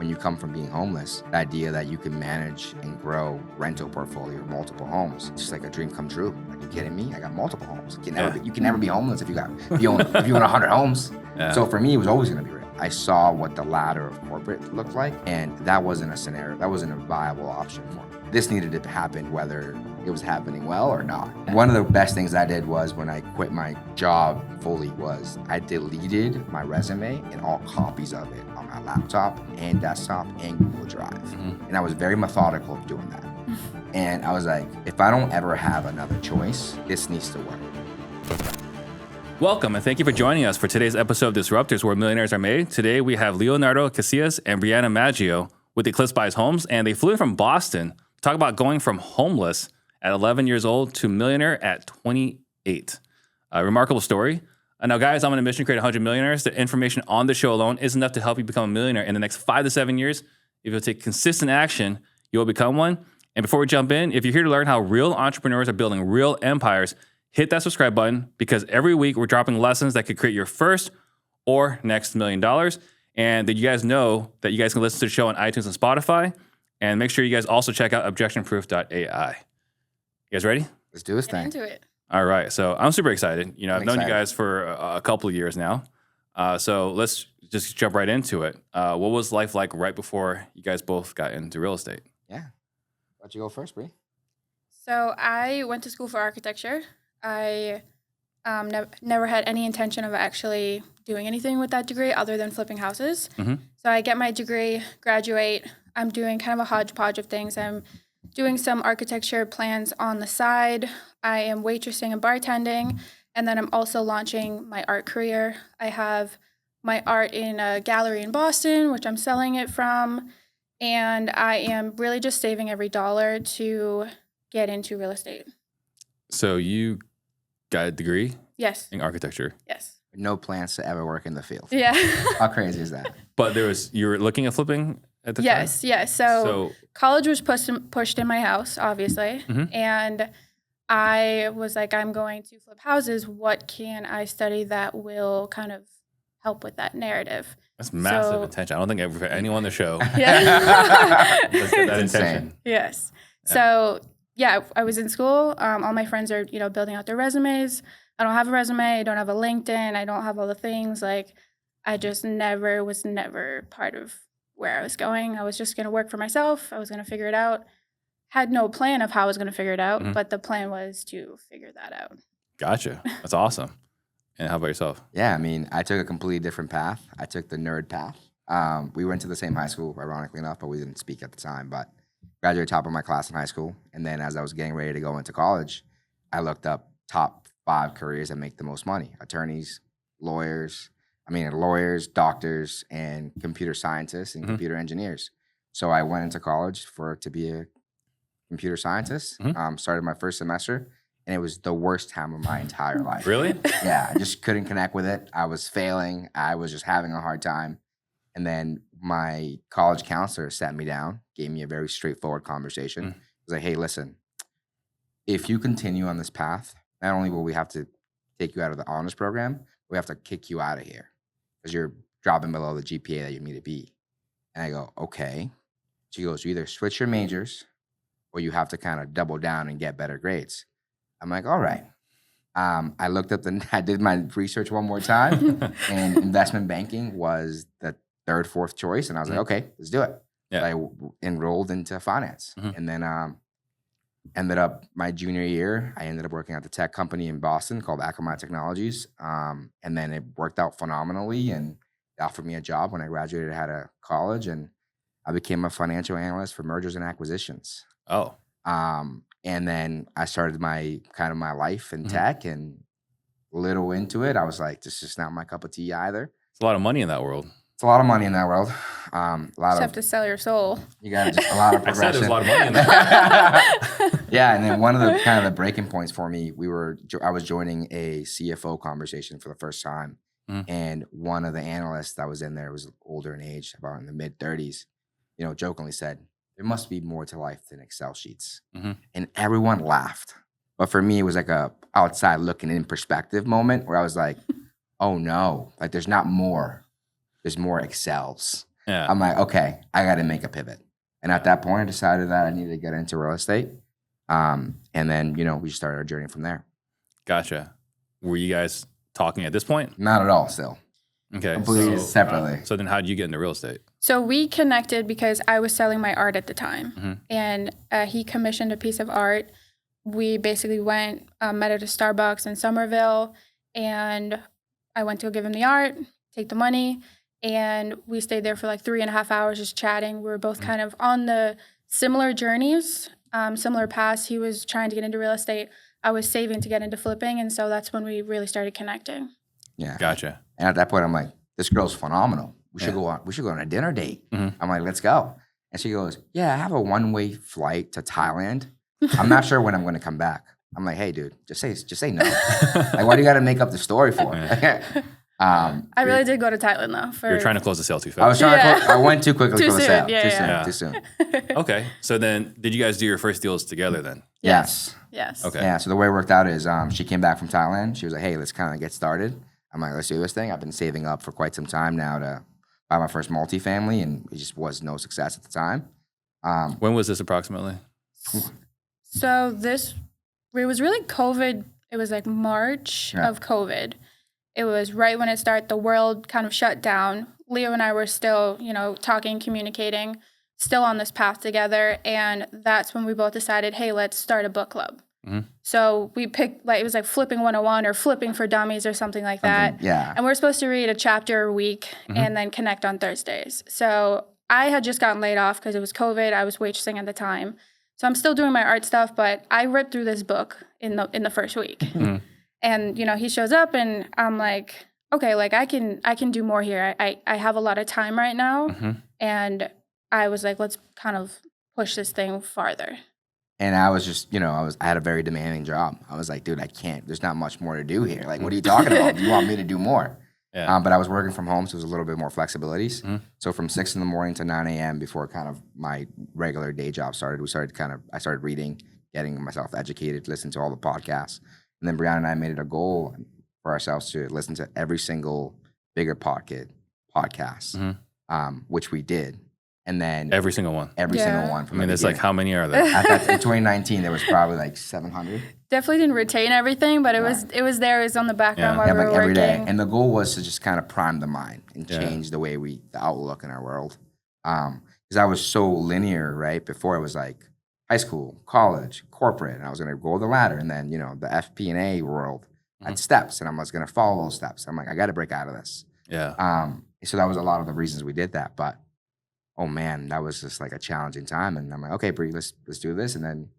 when you come from being homeless, the idea that you can manage and grow rental portfolio or multiple homes, it's just like a dream come true. Like, you kidding me? I got multiple homes. You can never be homeless if you own 100 homes. Yeah. So for me, it was always going to be real. I saw what the ladder of corporate looked like, and that wasn't a scenario. That wasn't a viable option for me. This needed to happen whether it was happening well or not. One of the best things I did was when I quit my job fully was I deleted my resume and all copies of it on my laptop and desktop and Google Drive. Mm-hmm. And I was very methodical of doing that. And I was like, if I don't ever have another choice, this needs to work. Welcome, and thank you for joining us for today's episode of Disruptors, where millionaires are made. Today, we have Leonardo Casillas and Brianna Maggio with Eclipse Buys Homes, and they flew in from Boston to talk about going from homeless at 11 years old to millionaire at 28. A remarkable story. Now, guys, I'm on a mission to create 100 millionaires. The information on the show alone is enough to help you become a millionaire in the next 5 to 7 years. If you'll take consistent action, you will become one. And before we jump in, if you're here to learn how real entrepreneurs are building real empires, hit that subscribe button, because every week we're dropping lessons that could create your first or next $1 million. And did you guys know that you guys can listen to the show on iTunes and Spotify? And make sure you guys also check out objectionproof.ai. You guys ready? Let's do this thing. Get into it. All right. So I'm super excited. I've known you guys for a couple of years now. So let's just jump right into it. What was life like right before you guys both got into real estate? Yeah. Why don't you go first, Bri? So I went to school for architecture. I never had any intention of actually doing anything with that degree other than flipping houses. Mm-hmm. So I get my degree, graduate. I'm doing kind of a hodgepodge of things. I'm doing some architecture plans on the side. I am waitressing and bartending. And then I'm also launching my art career. I have my art in a gallery in Boston, which I'm selling it from. And I am really just saving every dollar to get into real estate. So you got a degree? Yes. In architecture? Yes. No plans to ever work in the field. Yeah. How crazy is that? But you were looking at flipping at the time? Yes. So college was pushed in my house, obviously. Mm-hmm. And I was like, I'm going to flip houses. What can I study that will kind of help with that narrative? That's massive intention. I don't think anyone on the show yeah. has that intention. Yes. Yeah. So, yeah, I was in school. All my friends are, building out their resumes. I don't have a resume. I don't have a LinkedIn. I don't have all the things. Like, I just was never part of where I was going. I was just going to work for myself. I was going to figure it out. Had no plan of how I was going to figure it out, mm-hmm. but the plan was to figure that out. Gotcha. That's awesome. And how about yourself? Yeah, I took a completely different path. I took the nerd path. We went to the same high school, ironically enough, but we didn't speak at the time. But graduated top of my class in high school. And then as I was getting ready to go into college, I looked up top 5 careers that make the most money. Attorneys, lawyers, doctors, and computer scientists and mm-hmm. computer engineers. So I went into college to be a computer scientist. Mm-hmm. Started my first semester. And it was the worst time of my entire life. Really? Yeah, I just couldn't connect with it. I was failing. I was just having a hard time. And then my college counselor sat me down, gave me a very straightforward conversation. He was like, hey, listen, if you continue on this path, not only will we have to take you out of the honors program, we have to kick you out of here because you're dropping below the GPA that you need to be. And I go, okay. She goes, you either switch your majors or you have to kind of double down and get better grades. I'm like, all right. I looked up I did my research one more time, and investment banking was the 3rd, 4th choice. And I was like, okay, let's do it. Yeah. So I enrolled into finance. Mm-hmm. And then ended up my junior year, I ended up working at the tech company in Boston called Akamai Technologies. And then it worked out phenomenally, and they offered me a job when I graduated out of college, and I became a financial analyst for mergers and acquisitions. Oh. And then I started my life in tech, and little into it, I was like, this is not my cup of tea either. It's a lot of money in that world. It's a lot of money in that world. You have to sell your soul. You got just a lot of progression. I said there's a lot of money in that. Yeah, and then one of the kind of the breaking points for me, I was joining a CFO conversation for the first time, and one of the analysts that was in there was older in age, about in the mid-30s, jokingly said, there must be more to life than Excel sheets. Mm-hmm. And everyone laughed. But for me, it was like a outside looking in perspective moment where I was like, oh no, like there's not more. There's more Excels. Yeah. I'm like, okay, I got to make a pivot. And at that point, I decided that I needed to get into real estate. And then, we started our journey from there. Gotcha. Were you guys talking at this point? Not at all still. Okay. Completely separately. So then how did you get into real estate? So we connected because I was selling my art at the time. Mm-hmm. And he commissioned a piece of art. We basically went, met at a Starbucks in Somerville. And I went to go give him the art, take the money. And we stayed there for like 3.5 hours just chatting. We were both kind of on the similar journeys, similar paths. He was trying to get into real estate. I was saving to get into flipping. And so that's when we really started connecting. Yeah. Gotcha. And at that point, I'm like, this girl's phenomenal. We should go on a dinner date. Mm-hmm. I'm like, let's go. And she goes, yeah, I have a one-way flight to Thailand. I'm not sure when I'm going to come back. I'm like, hey, dude, just say no. Like, why do you got to make up the story for? I really did go to Thailand though. You're trying to close the sale too fast. I was trying to. I went too quickly Too for the soon. sale. Yeah, Too soon. Okay. So then did you guys do your first deals together then? Yes. Yes. Okay. Yeah. So the way it worked out is she came back from Thailand. She was like, hey, let's kind of get started. I'm like, let's do this thing. I've been saving up for quite some time now to buy my first multifamily, and it just was no success at the time. When was this approximately? So it was really COVID. It was like March of COVID. It was right when it started. The world kind of shut down. Leo and I were still, talking, communicating, still on this path together. And that's when we both decided, hey, let's start a book club. Mm-hmm. So we picked, it was like Flipping 101 or Flipping for Dummies or something like that. Yeah. And we're supposed to read a chapter a week and then connect on Thursdays. So I had just gotten laid off because it was COVID. I was waitressing at the time. So I'm still doing my art stuff, but I ripped through this book in the first week. Mm-hmm. And, he shows up and I'm like, okay, like I can do more here. I have a lot of time right now. Mm-hmm. And I was like, let's kind of push this thing farther. And I was just, I had a very demanding job. I was like, dude, I can't. There's not much more to do here. Like, what are you talking about? You want me to do more? Yeah. But I was working from home, so it was a little bit more flexibilities. Mm-hmm. So from 6 a.m. to 9 a.m. before kind of my regular day job started, I started reading, getting myself educated, listening to all the podcasts. And then Brianna and I made it a goal for ourselves to listen to every single Bigger Pocket podcast, which we did. And then every single one. Every single one. From there's like, how many are there? In 2019, there was probably like 700. Definitely didn't retain everying, but it was there. It was on the background while we were like every working. day. And the goal was to just kind of prime the mind and change the way the outlook in our world. Because I was so linear, right? Before it was like high school, college, corporate, and I was going to go the ladder. And then, the FP&A world had steps, and I was going to follow those steps. I'm like, I got to break out of this. Yeah. So that was a lot of the reasons we did that. But oh man, that was just like a challenging time. And I'm like, okay, Brie, let's do this. And then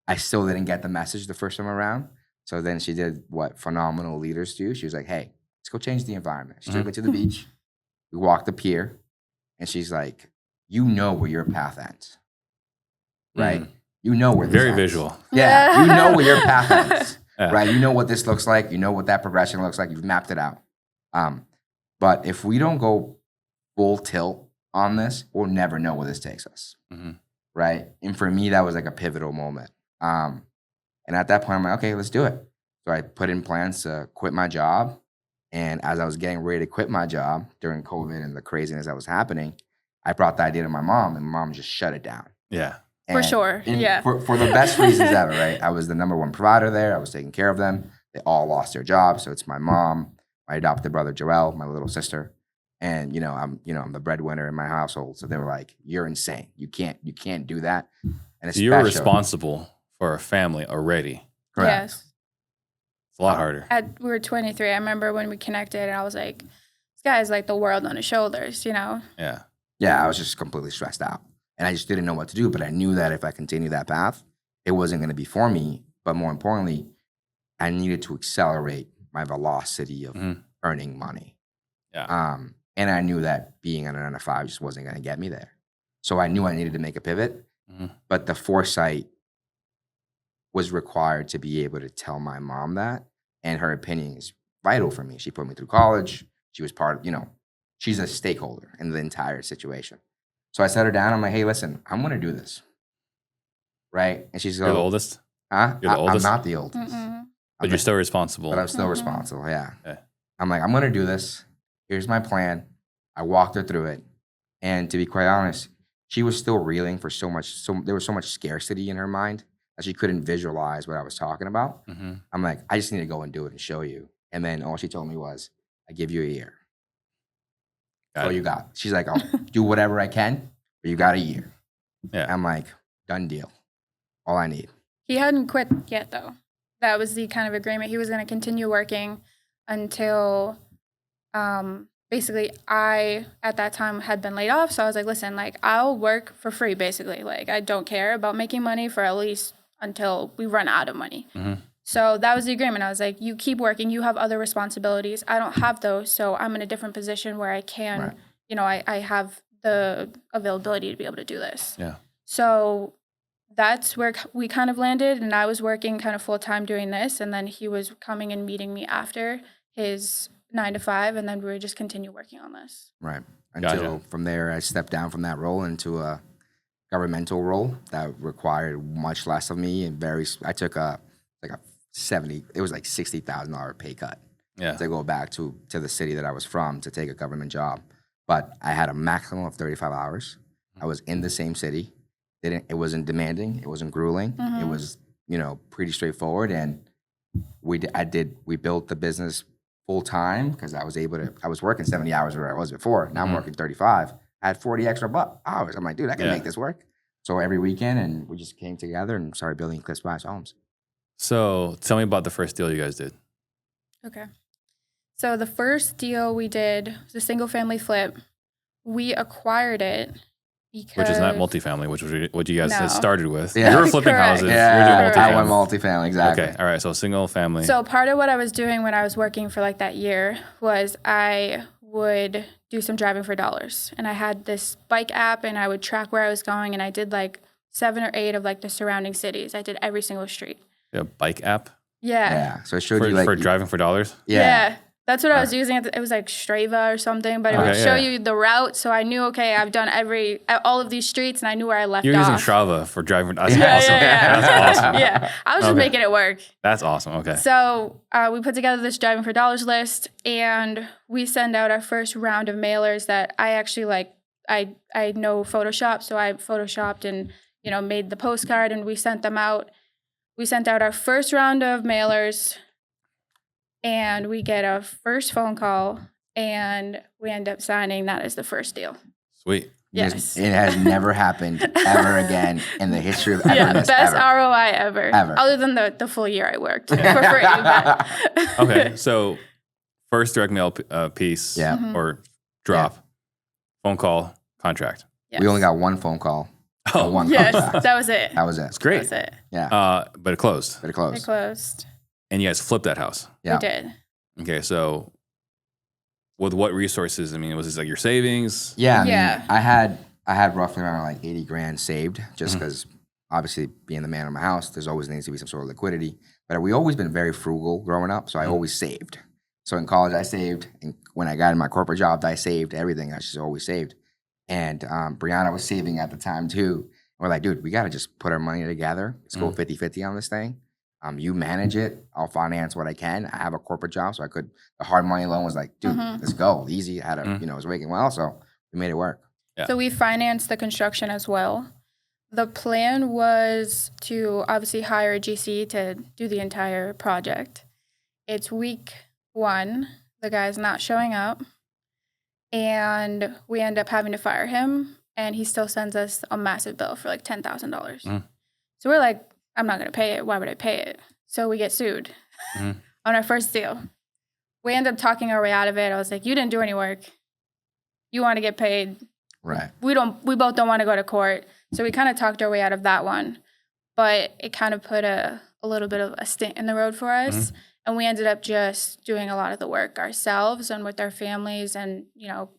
I still didn't get the message the first time around. So then she did what phenomenal leaders do. She was like, hey, let's go change the environment. She took me to the beach. We walked the pier. And she's like, you know where your path ends. Right? You know where this Very ends. visual. Yeah. You know where your path ends. Right? You know what this looks like. You know what that progression looks like. You've mapped it out. But if we don't go full tilt on this, we'll never know where this takes us. Right? And for me, that was like a pivotal moment. And at that point, I'm like, okay, let's do it. So I put in plans to quit my job. And as I was getting ready to quit my job during COVID and the craziness that was happening, I brought the idea to my mom, and my mom just shut it down. Yeah. For sure. Yeah. For the best reasons ever, right? I was the number one provider there. I was taking care of them. They all lost their jobs. So it's my mom, my adopted brother, Joelle, my little sister. And, I'm the breadwinner in my household. So they were like, you're insane. You can't do that. And So you were responsible for a family already. Correct. Yes. It's a lot harder. We were 23. I remember when we connected, and I was like, this guy's like the world on his shoulders, Yeah. Yeah, I was just completely stressed out. And I just didn't know what to do. But I knew that if I continued that path, it wasn't going to be for me. But more importantly, I needed to accelerate my velocity of earning money. Yeah. And I knew that being at a 9-to-5 just wasn't going to get me there. So I knew I needed to make a pivot. But the foresight was required to be able to tell my mom that. And her opinion is vital for me. She put me through college. She was part of, she's a stakeholder in the entire situation. So I sat her down. I'm like, hey, listen, I'm going to do this. Right? And she's like, You're the oldest? Huh? You're the oldest? I'm not the oldest. But you're still responsible. But I'm still responsible, yeah. Okay. I'm like, I'm going to do this. Here's my plan. I walked her through it. And to be quite honest, she was still reeling for so much. So there was so much scarcity in her mind that she couldn't visualize what I was talking about. I'm like, I just need to go and do it and show you. And then all she told me was, I give you a year. That's all you got. She's like, I'll do whatever I can, but you got a year. Yeah. I'm like, done deal. All I need. He hadn't quit yet, though. That was the kind of agreement. He was going to continue working until basically I, at that time, had been laid off. So I was like, listen, like, I'll work for free, basically. Like, I don't care about making money for at least until we run out of money. So that was the agreement. I was like, you keep working. You have other responsibilities. I don't have those. So I'm in a different position where I can, I have the availability to be able to do this. Yeah. So that's where we kind of landed. And I was working kind of full time doing this. And then he was coming and meeting me after his 9 to 5. And then we would just continue working on this. Right. Until from there, I stepped down from that role into a governmental role that required much less of me. And I took a $60,000 pay cut to go back to the city that I was from to take a government job. But I had a maximum of 35 hours. I was in the same city. It wasn't demanding. It wasn't grueling. It was, pretty straightforward. And we built the business full time because I was working 70 hours where I was before. Now I'm working 35. I had 40 extra hours. I'm like, dude, I can make this work. So every weekend, and we just came together and started building Eclipse Homes. So tell me about the first deal you guys did. Okay. So the first deal we did was a single family flip. We acquired it because... Which is not multifamily, which was what you guys had started with. Yeah. You were flipping Correct. houses. Yeah, You were doing I multifamily. went multifamily, exactly. Okay, all right, so single family. So part of what I was doing when I was working for like that year was I would do some driving for dollars. And I had this bike app and I would track where I was going and I did like 7 or 8 of like the surrounding cities. I did every single street. A bike app? Yeah. So it showed For, you like... for driving for dollars? Yeah. That's what I was using. It was like Strava or something, but it would show you the route. So I knew, okay, I've done all of these streets and I knew where I left off. You're using Strava for driving. That's awesome. Yeah. That's awesome. Yeah. I was just making it work. That's awesome. Okay. So we put together this driving for dollars list and we send out our first round of mailers that I actually I know Photoshop. So I Photoshopped and, made the postcard and we sent them out. We sent out our first round of mailers and we get a first phone call and we end up signing that as the first deal. Sweet. Yes. It has never happened ever again in the history of best ROI ever. Other than the full year I worked for free. But. Okay, so first direct mail piece or drop, phone call, contract. Yes. We only got one phone call. One contract. That was it. That was it. It's great. That was it. Yeah. But it closed. But it closed. It closed. And you guys flipped that house. Yeah. We did. Okay, so with what resources? I mean, was this like your savings? Yeah. I had roughly around like 80 grand saved just because obviously being the man of my house, there's always needs to be some sort of liquidity. But we always been very frugal growing up, so I always saved. So in college, I saved. And when I got in my corporate job, I saved everything. I just always saved. And Brianna was saving at the time too. We're like, dude, we got to just put our money together. Let's go 50-50 on this thing. You manage it. I'll finance what I can. I have a corporate job, so the hard money loan was like, dude, let's go. Easy. I had was making well, so we made it work. Yeah. So we financed the construction as well. The plan was to obviously hire a GC to do the entire project. It's week 1. The guy's not showing up. And we end up having to fire him. And he still sends us a massive bill for like $10,000. So we're like, I'm not going to pay it. Why would I pay it? So we get sued on our first deal. We end up talking our way out of it. I was like, you didn't do any work. You want to get paid. Right. We both don't want to go to court. So we kind of talked our way out of that one. But it kind of put a little bit of a stint in the road for us. And we ended up just doing a lot of the work ourselves and with our families and,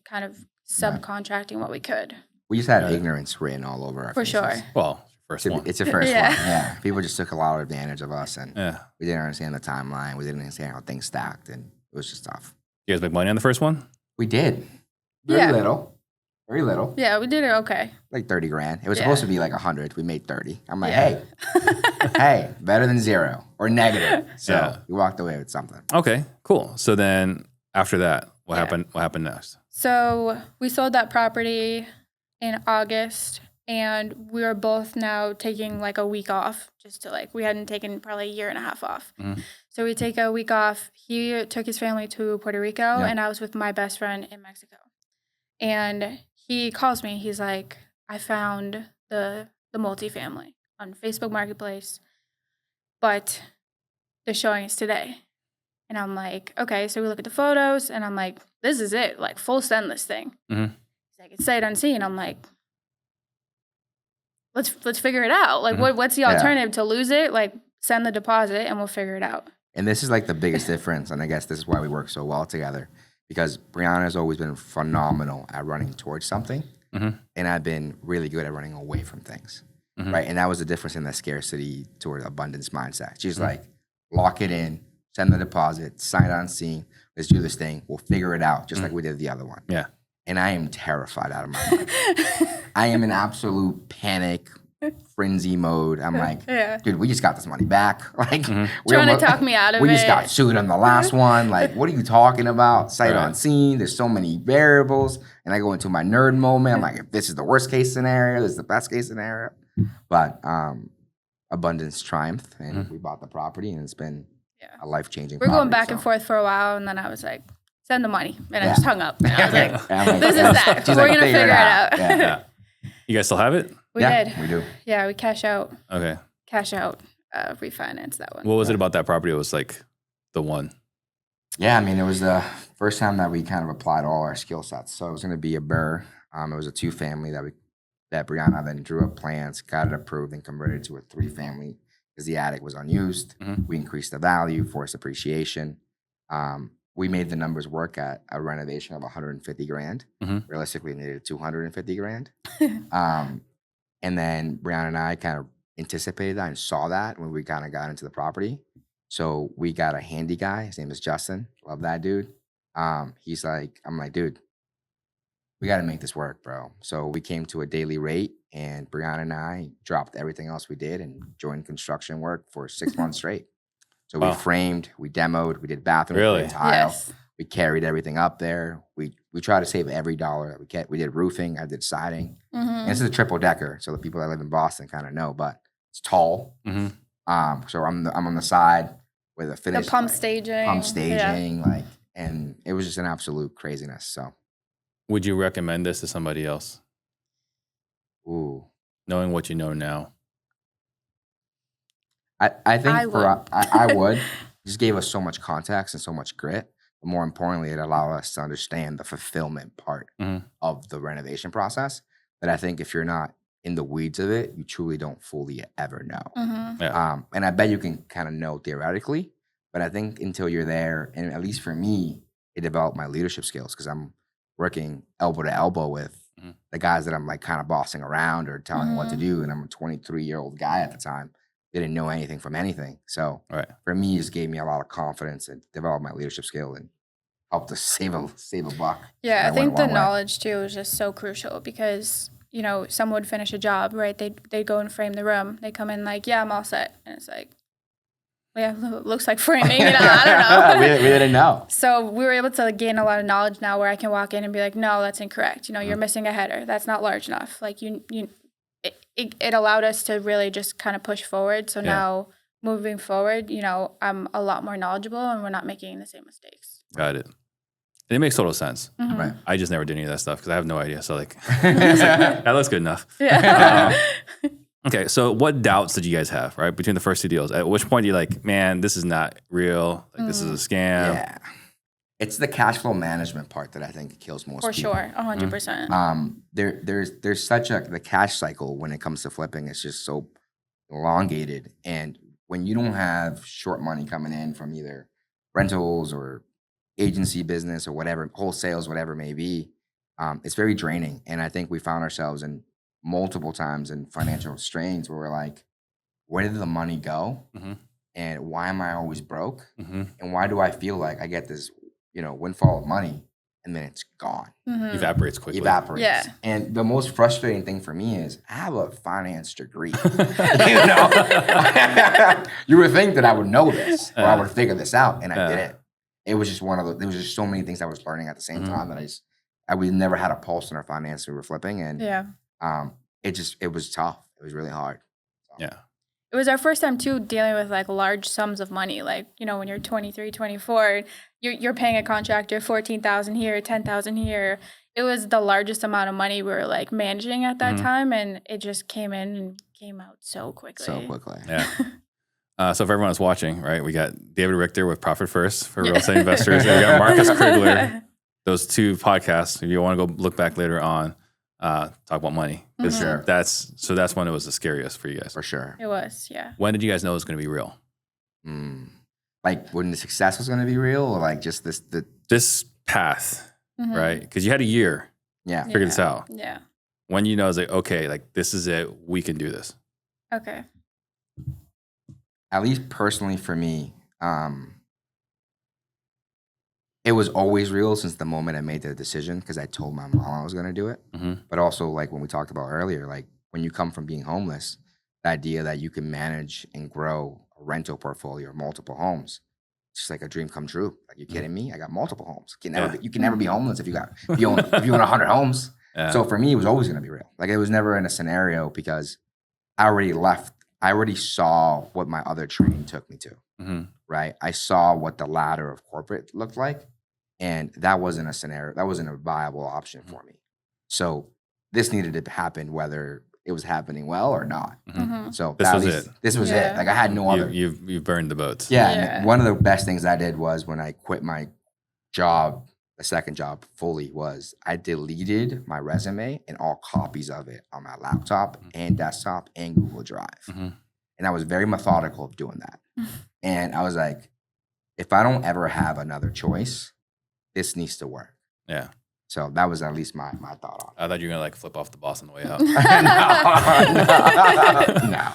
kind of subcontracting what we could. We just had ignorance written all over our faces. Sure. Well, first one. It's the first one. Yeah. People just took a lot of advantage of us, and we didn't understand the timeline. We didn't understand how things stacked, and it was just tough. You guys make money on the first one? We did. Very little. Very little. Yeah, we did it okay. Like 30 grand. It was supposed to be like 100. We made 30. I'm like, hey, better than 0 or negative. So we walked away with something. Okay, cool. So then after that, what happened? What happened next? So we sold that property in August, and we were both now taking like a week off, just to like, we hadn't taken probably a year and a half off. So we take a week off. He took his family to Puerto Rico, and I was with my best friend in Mexico. And he calls me. He's like, I found the multifamily on Facebook Marketplace, but the showing is today. And I'm like, okay. So we look at the photos, and I'm like, this is it, like full send this thing. He's like, it's sight unseen. I'm like, let's figure it out. Like, what's the alternative to lose it? Like, send the deposit, and we'll figure it out. And this is like the biggest difference, and I guess this is why we work so well together, because Brianna's always been phenomenal at running towards something, and I've been really good at running away from things, right? And that was the difference in the scarcity toward abundance mindset. She's like, lock it in, send the deposit, sign on scene, let's do this thing, we'll figure it out, just like we did the other one. Yeah. And I am terrified out of my mind. I am in absolute panic, frenzy mode. I'm like, dude, we just got this money back. Like, trying to talk me out of it. We just got sued on the last one. Like, what are you talking about? Sight on scene. There's so many variables. And I go into my nerd moment. I'm like, if this is the worst case scenario, this is the best case scenario. But abundance triumphed, and we bought the property, and it's been a life-changing property. We're going back and forth for a while, and then I was like, send the money. And I just hung up. And I was like, this is that. We're going to figure it out. You guys still have it? We did. We do. Yeah, we cash out. Okay. Cash out, refinance that one. What was it about that property? It was like the one. Yeah, I mean, it was the first time that we kind of applied all our skill sets. So it was going to be a BRRRR. It was a 2-family that Brianna then drew up plans, got it approved, and converted to a 3-family because the attic was unused. We increased the value, forced appreciation. We made the numbers work at a renovation of $150,000. Realistically, needed $250,000. And then Brianna and I kind of anticipated that and saw that when we kind of got into the property. So we got a handy guy. His name is Justin. Love that dude. He's like, I'm like, dude, we got to make this work, bro. So we came to a daily rate, and Brianna and I dropped everything else we did and joined construction work for 6 months straight. So we framed, we demoed, we did bathroom, we did tile, we carried everything up there. We tried to save every dollar that we get. We did roofing, I did siding. And this is a triple decker, so the people that live in Boston kind of know, but it's tall. So I'm on the side with a finished the pump staging, like, and it was just an absolute craziness. So, would you recommend this to somebody else? Ooh, knowing what you know now. I think I would. It just gave us so much context and so much grit. But more importantly, it allowed us to understand the fulfillment part of the renovation process. That I think if you're not in the weeds of it, you truly don't fully ever know. And I bet you can kind of know theoretically, but I think until you're there, and at least for me, it developed my leadership skills because I'm working elbow to elbow with the guys that I'm like kind of bossing around or telling them what to do. And I'm a 23-year-old guy at the time. Didn't know anything from anything. So for me, it just gave me a lot of confidence and developed my leadership skill and helped us save a buck. Yeah, I think the knowledge too is just so crucial because, you know, someone would finish a job, right? They'd go and frame the room. They come in like, yeah, I'm all set. And it's like, yeah, looks like framing, you know, I don't know. we didn't know. So we were able to gain a lot of knowledge now where I can walk in and be like, no, that's incorrect. You know, you're missing a header. That's not large enough. Like it allowed us to really just kind of push forward. So now moving forward, you know, I'm a lot more knowledgeable and we're not making the same mistakes. Got it. And it makes total sense. Right. I just never did any of that stuff because I have no idea. So like, that looks good enough. Okay, so what doubts did you guys have, right, between the first 2 deals? At which point you're like, man, this is not real. Like, this is a scam. Yeah. It's the cash flow management part that I think kills most people. For sure, 100%. There's such the cash cycle when it comes to flipping. It's just so elongated, and when you don't have short money coming in from either rentals or agency business or whatever, wholesales, whatever it may be, it's very draining. And I think we found ourselves in multiple times in financial strains where we're like, where did the money go? And why am I always broke? And why do I feel like I get this, you know, windfall of money and then it's gone? Evaporates quickly. Yeah. And the most frustrating thing for me is I have a finance degree. You know, you would think that I would know this or I would figure this out, and I didn't. It was just there was just so many things I was learning at the same time that we never had a pulse in our finance. We were flipping, and Yeah. it was tough. It was really hard. Yeah. It was our first time too dealing with like large sums of money. Like, you know, when you're 23, 24, you're paying a contractor 14,000 here, 10,000 here. It was the largest amount of money we were like managing at that time, and it just came in and came out so quickly. So quickly. Yeah. So if everyone's watching, right, we got David Richter with Profit First for Real Estate Investors, and we got Marcus Krigler. Those two podcasts, if you want to go look back later on, talk about money. Sure. That's when it was the scariest for you guys. For sure. It was, yeah. When did you guys know it was going to be real? Like when the success was going to be real, or like just This path, right? Because you had a year yeah. to figure this out. Yeah. When you know, it's like, okay, like this is it. We can do this. Okay. At least personally for me, it was always real since the moment I made the decision, because I told my mom I was going to do it. But also, like when we talked about earlier, like when you come from being homeless, the idea that you can manage and grow a rental portfolio of multiple homes, it's just like a dream come true. Like, you kidding me? I got multiple homes. You can never be homeless if you own 100 homes. Yeah. So for me, it was always going to be real. Like, it was never in a scenario, because I already left. I already saw what my other train took me to, right? I saw what the ladder of corporate looked like, and that wasn't a scenario. That wasn't a viable option for me. So this needed to happen, whether it was happening well or not. So This was it. This was it. Like, I had no other. You've burned the boats. Yeah. And one of the best things I did was when I quit my job, the second job fully, was I deleted my resume and all copies of it on my laptop and desktop and Google Drive. And I was very methodical of doing that. And I was like, if I don't ever have another choice, this needs to work. Yeah. So that was at least my thought on it. I thought you were going to like flip off the boss on the way out. No.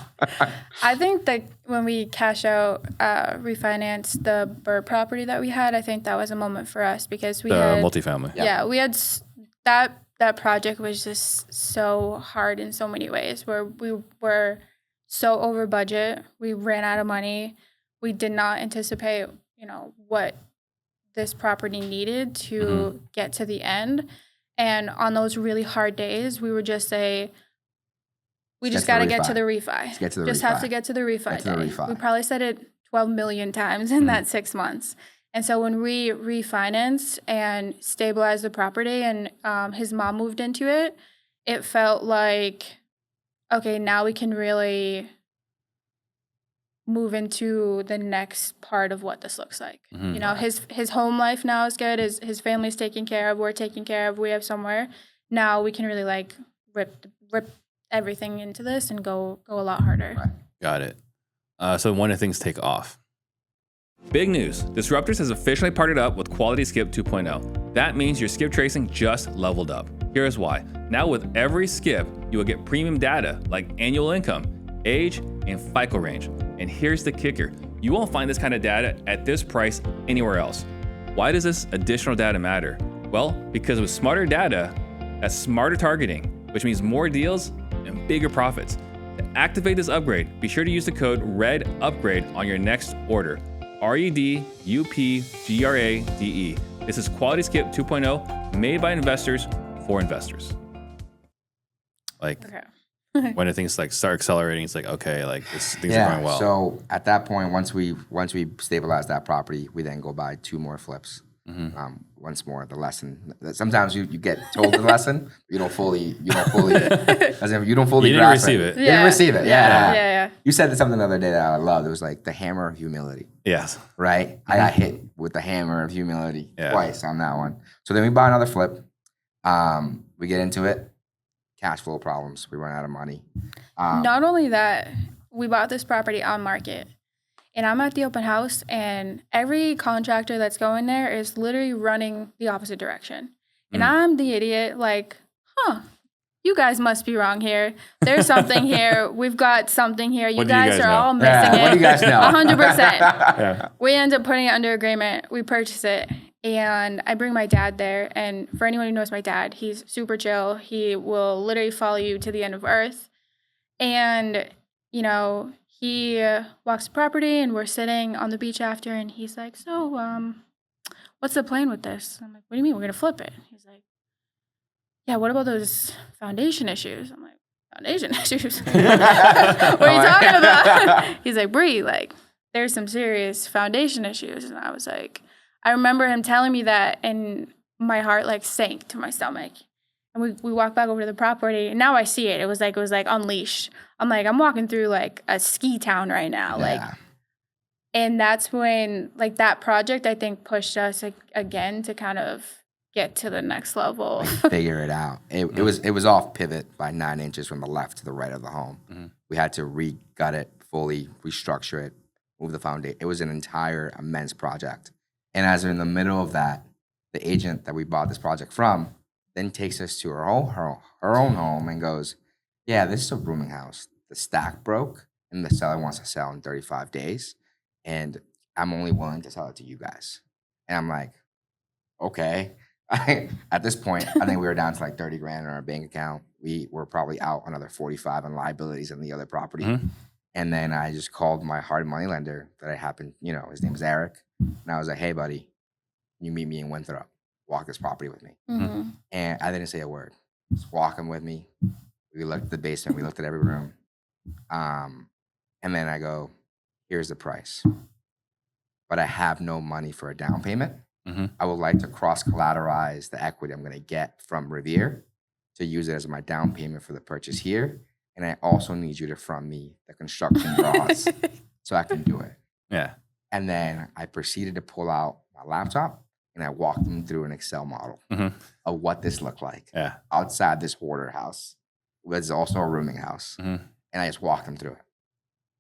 I think that when we refinanced the Burr property that we had, I think that was a moment for us, because we had multifamily. we had that project was just so hard in so many ways, where we were so over budget. We ran out of money. We did not anticipate, you know, what this property needed to get to the end. And on those really hard days, we would just say, we just got to get to the refi. Just have to get to the refi day. We probably said it 12 million times in that 6 months. And so when we refinanced and stabilized the property, and his mom moved into it, it felt like, okay, now we can really move into the next part of what this looks like. You know, his home life now is good. His family's taken care of. We're taken care of. We have somewhere. Now we can really like rip everything into this and go a lot harder. Right. Got it. So when do things take off? Big news. Disruptors has officially partnered up with Quality Skip 2.0. That means your skip tracing just leveled up. Here's why. Now with every skip, you will get premium data like annual income, age, and FICO range. And here's the kicker. You won't find this kind of data at this price anywhere else. Why does this additional data matter? Well, because with smarter data, that's smarter targeting, which means more deals and bigger profits. To activate this upgrade, be sure to use the code REDUPGRADE on your next order. REDUPGRADE. This is Quality Skip 2.0, made by investors for investors. Like, when things like start accelerating, it's like, okay, like things are going well. So at that point, once we stabilize that property, we then go buy 2 more flips. Once more, the lesson. Sometimes you get told the lesson, you don't fully grasp receive it. You didn't receive it. Yeah. You said something the other day that I loved. It was like the hammer of humility. Yes. Right? I got hit with the hammer of humility twice on that one. So then we buy another flip. We get into it. Cash flow problems. We run out of money. Not only that, we bought this property on market, and I'm at the open house, and every contractor that's going there is literally running the opposite direction. And I'm the idiot, like, you guys must be wrong here. There's something here. We've got something here. You guys are all missing it. What do you guys know? 100%. We end up putting it under agreement. We purchase it. And I bring my dad there. And for anyone who knows my dad, he's super chill. He will literally follow you to the end of earth. And, you know, he walks the property, and we're sitting on the beach after. And he's like, so, what's the plan with this? I'm like, what do you mean? We're going to flip it. He's like, yeah, what about those foundation issues? I'm like, foundation issues? What are you talking about? He's like, Bree, like, there's some serious foundation issues. And I was like, I remember him telling me that, and my heart like sank to my stomach. And we walked back over to the property, and now I see it. It was like unleashed. I'm like, I'm walking through like a ski town right now. Like, and that's when like that project, I think, pushed us again to kind of get to the next level. Like, figure it out. It was off pivot by 9 inches from the left to the right of the home. We had to re-gut it fully, restructure it, move the foundation. It was an entire immense project. And as we're in the middle of that, the agent that we bought this project from then takes us to her own home and goes, yeah, this is a rooming house. The stack broke and the seller wants to sell in 35 days. And I'm only willing to sell it to you guys. And I'm like, okay. At this point, I think we were down to like 30 grand in our bank account. We were probably out another 45 in liabilities on the other property. And then I just called my hard money lender that I happened, his name is Eric. And I was like, hey, buddy, you meet me in Winthrop. Walk this property with me. And I didn't say a word. Just walk him with me. We looked at the basement. We looked at every room. And then I go, here's the price. But I have no money for a down payment. I would like to cross-collateralize the equity I'm going to get from Revere to use it as my down payment for the purchase here. And I also need you to front me the construction draws so I can do it. Yeah. And then I proceeded to pull out my laptop and I walked him through an Excel model of what this looked like outside this hoarder house. It was also a rooming house. And I just walked him through it.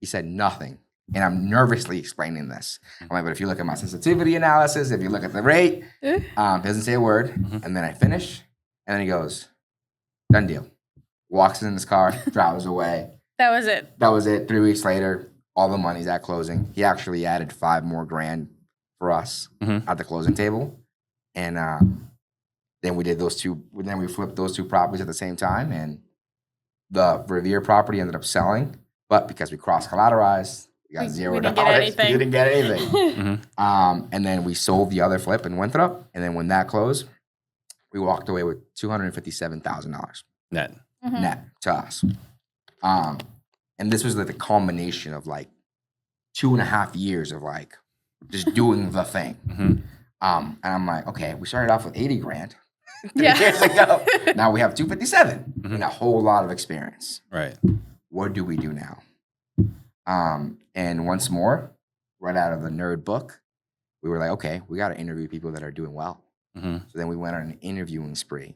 He said nothing. And I'm nervously explaining this. I'm like, but if you look at my sensitivity analysis, if you look at the rate, doesn't say a word. And then I finish. And then he goes, done deal. Walks in his car, drives away. That was it. That was it. 3 weeks later, all the money's at closing. He actually added $5 more for us at the closing table. And then we did those two. Then we flipped those two properties at the same time. And the Revere property ended up selling. But because we cross-collateralized, we got $0. We didn't get anything. We didn't get anything. And then we sold the other flip in Winthrop. And then when that closed, we walked away with $257,000 net to us. And this was like the culmination of like 2.5 years of like just doing the thing. And I'm like, okay, we started off with 80 grand 3 years ago. Now we have 257 and a whole lot of experience. Right. What do we do now? And once more, right out of the nerd book, we were like, okay, we got to interview people that are doing well. So then we went on an interviewing spree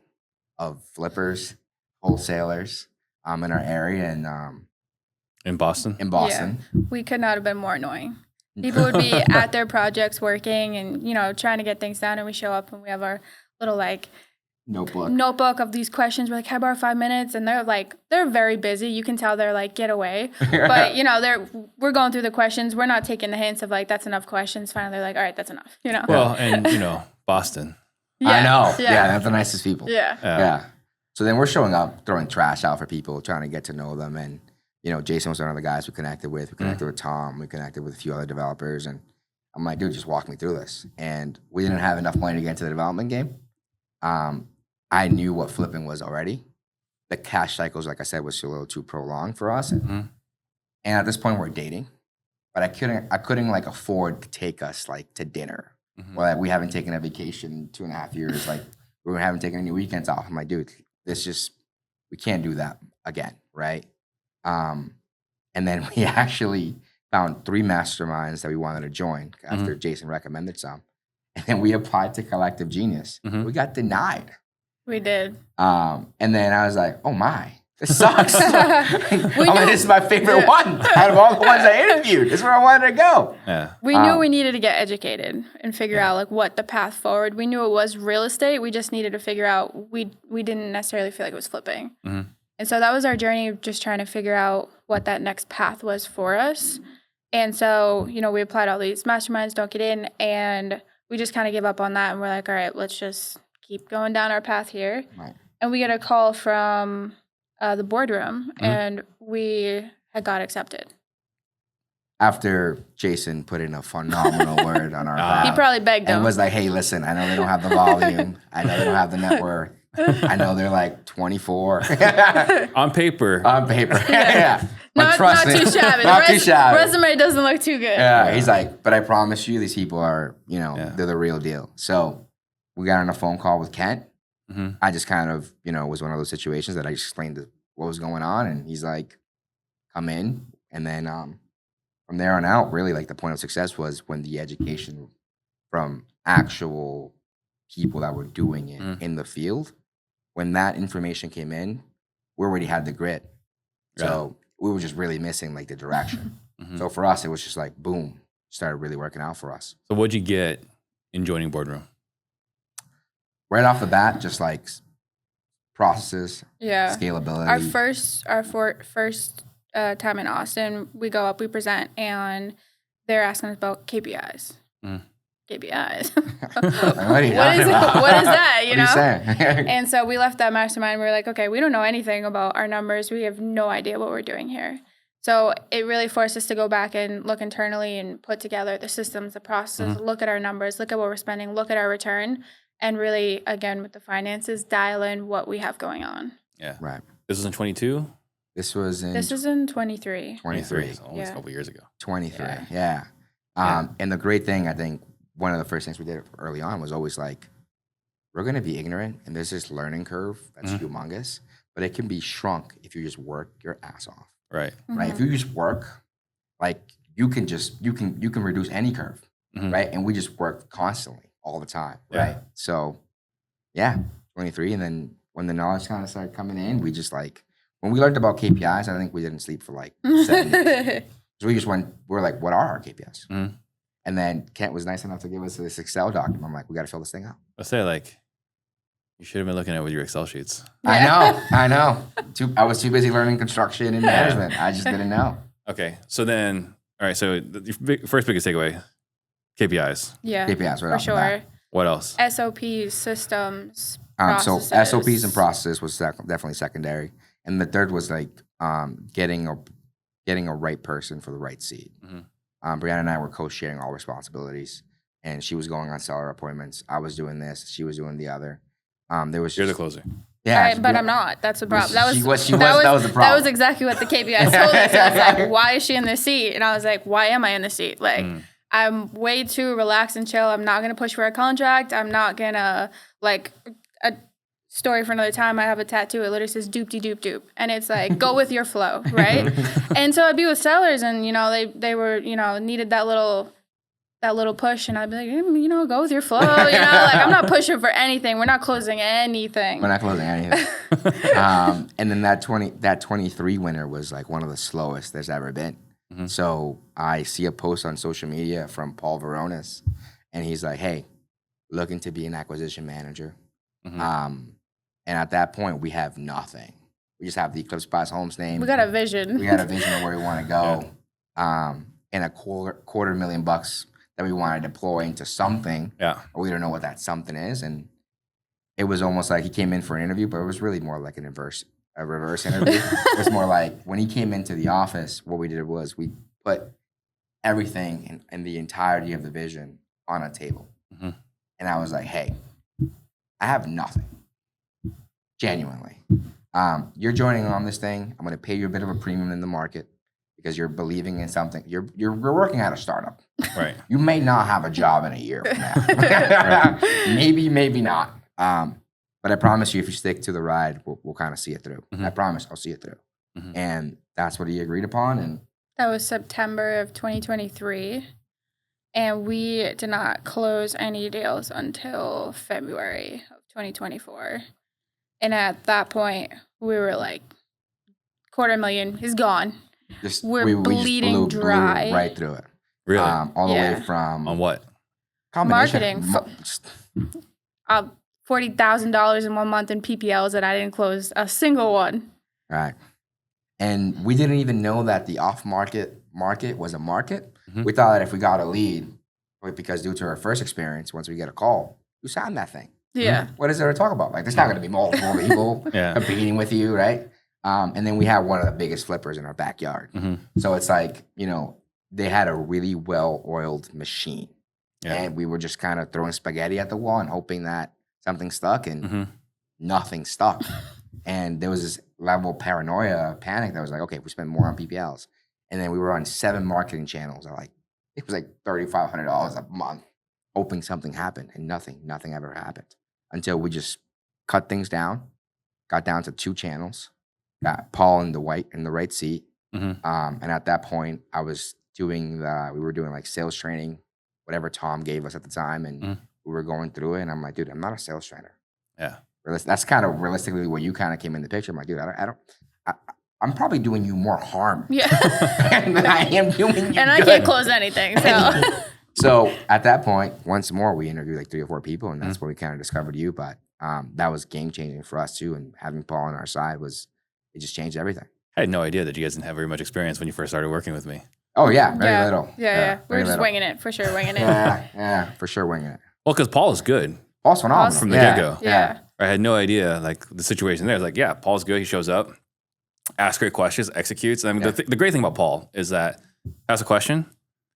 of flippers, wholesalers in our area and in Boston. Yeah. We could not have been more annoying. People would be at their projects working and, trying to get things done. And we show up and we have our little like notebook of these questions. We're like, can I borrow 5 minutes? And they're very busy. You can tell they're like, get away. But, we're going through the questions. We're not taking the hints of like, that's enough questions. Finally, they're like, all right, that's enough. Well, and, Boston. Yeah. I know. Yeah. That's the nicest people. Yeah. So then we're showing up, throwing trash out for people, trying to get to know them. And, Jason was one of the guys we connected with. We connected with Tom. We connected with a few other developers. And I'm like, dude, just walk me through this. And we didn't have enough money to get into the development game. I knew what flipping was already. The cash cycles, like I said, was a little too prolonged for us. And at this point, we're dating. But I couldn't like afford to take us like to dinner. Well, like, we haven't taken a vacation in 2.5 years. Like we haven't taken any weekends off. I'm like, dude, we can't do that again, right? And then we actually found 3 masterminds that we wanted to join after Jason recommended some. And then we applied to Collective Genius. We got denied. We did. And then I was like, oh my, this sucks. This is my favorite one out of all the ones I interviewed. This is where I wanted to go. Yeah. We knew we needed to get educated and figure out like what the path forward. We knew it was real estate. We just needed to figure out, we didn't necessarily feel like it was flipping. And so that was our journey of just trying to figure out what that next path was for us. And so, we applied all these masterminds, don't get in, and we just kind of gave up on that. And we're like, all right, let's just keep going down our path here. Right. And we get a call from the boardroom, and we had got accepted. After Jason put in a phenomenal word on our He probably begged them. And was like, hey, listen, I know they don't have the volume. I know they don't have the net worth. I know they're like 24 On paper. on paper. Yeah. But Not trust too me, shabby. not the too shabby. resume doesn't look too good. Yeah, he's like, but I promise you, these people are, Yeah. they're the real deal. So we got on a phone call with Kent. Mhm. I just kind of, was one of those situations that I just explained what was going on, and he's like, come in. And then from there on out, really, like the point of success was when the education from actual people that were doing it in the field, when that information came in, we already had the grit. So we were just really missing like the direction. So for us, it was just like, boom, started really working out for us. So what'd you get in joining Boardroom? Right off the bat, just like processes, Yeah. scalability. Our first time in Austin, we go up, we present, and they're asking us about KPIs. KPIs. What are you What talking is about? what is that? You What know. are you saying? And so we left that mastermind. We were like, okay, we don't know anything about our numbers. We have no idea what we're doing here. So it really forced us to go back and look internally and put together the systems, the processes, look at our numbers, look at what we're spending, look at our return, and really, again, with the finances, dial in what we have going on. Yeah. Right. This was in 22? This was in This is in 23. 23. So almost a couple years ago. 23. Yeah. Yeah. And the great thing, I think, one of the first things we did early on was always like, we're going to be ignorant, and there's this learning curve that's humongous, but it can be shrunk if you just work your ass off. Right. Right? If you just work, like you can reduce any curve, right? And we just work constantly all the time, right? So, 23, and then when the knowledge kind of started coming in, we just like when we learned about KPIs, I think we didn't sleep for like 7 days. So we're like, what are our KPIs? And then Kent was nice enough to give us this Excel document. I'm like, we got to fill this thing out. I say like, you should have been looking at it with your Excel sheets. I know. I was too busy learning construction and management. I just didn't know. Okay. So then, all right. So the first biggest takeaway, KPIs. Yeah. KPIs right for off the bat. sure. What else? SOPs, systems, So processes. SOPs and processes was definitely secondary, and the third was like getting a right person for the right seat. Brianna and I were co-sharing all responsibilities, and she was going on seller appointments. I was doing this. She was doing the other. There was You're the just, closer. yeah, But I'm not. That's the problem. That was She was the problem. That was exactly what the KPI told us. I was like, why is she in this seat? And I was like, why am I in this seat? Like, I'm way too relaxed and chill. I'm not going to push for a contract. I'm not going to, like, a story for another time. I have a tattoo. It literally says doop de doop doop. And it's like, go with your flow, right? And so I'd be with sellers and, they were, needed that little push. And I'd be like, go with your flow. Like, I'm not pushing for anything. We're not closing anything. We're not closing anything. And then that 23 winner was like one of the slowest there's ever been. So I see a post on social media from Paul Veronis, and he's like, hey, looking to be an acquisition manager. And at that point, we have nothing. We just have the Eclipse Buys Homes name. We got a vision. We got a vision of where we want to go, and a $250,000 that we want to deploy into something. Yeah. We don't know what that something is, and it was almost like he came in for an interview, but it was really more like a reverse interview. It was more like when he came into the office, what we did was we put everything and the entirety of the vision on a table, and I was like, hey, I have nothing. Genuinely. You're joining on this thing. I'm going to pay you a bit of a premium in the market because you're believing in something. You're working at a startup. Right. You may not have a job in a year from now. Maybe not. But I promise you, if you stick to the ride, we'll kind of see it through. I promise I'll see it through. And that's what he agreed upon. And That was September of 2023. And we did not close any deals until February of 2024. And at that point, we were like, $250,000 is gone. We're bleeding blew dry. right through it. Really? All the way from On what? combination. Marketing. $40,000 in 1 month in PPLs, and I didn't close a single one. Right. And we didn't even know that the off-market market was a market. We thought that if we got a lead, because due to our first experience, once we get a call, you sign that thing. Yeah. What is there to talk about? Like, there's not going to be multiple people competing with you, right? And then we have one of the biggest flippers in our backyard. So it's like, they had a really well-oiled machine. And we were just kind of throwing spaghetti at the wall and hoping that something stuck. And nothing stuck. And there was this level of paranoia, panic that was like, okay, if we spend more on PPLs. And then we were on 7 marketing channels. It was like $3,500 a month, hoping something happened, and nothing ever happened until we just cut things down, got down to 2 channels, got Paul in the right seat. And at that point, we were doing like sales training, whatever Tom gave us at the time, and we were going through it. And I'm like, dude, I'm not a sales trainer. Yeah. That's kind of realistically where you kind of came in the picture. I'm like, dude, I'm probably doing you more harm than I am doing you And good. I can't close anything, so. So at that point, once more, we interviewed like 3 or 4 people, and that's when we kind of discovered you. But that was game changing for us too. And having Paul on our side it just changed everything. I had no idea that you guys didn't have very much experience when you first started working with me. Oh yeah, very little. Yeah. We're very just little. winging it, for sure, winging it. Yeah, for sure, winging it. Well, because Paul is good Paul's phenomenal from the get-go. Yeah. I had no idea like the situation there. I was like, yeah, Paul's good. He shows up, asks great questions, executes. I mean, the great thing about Paul is that ask a question,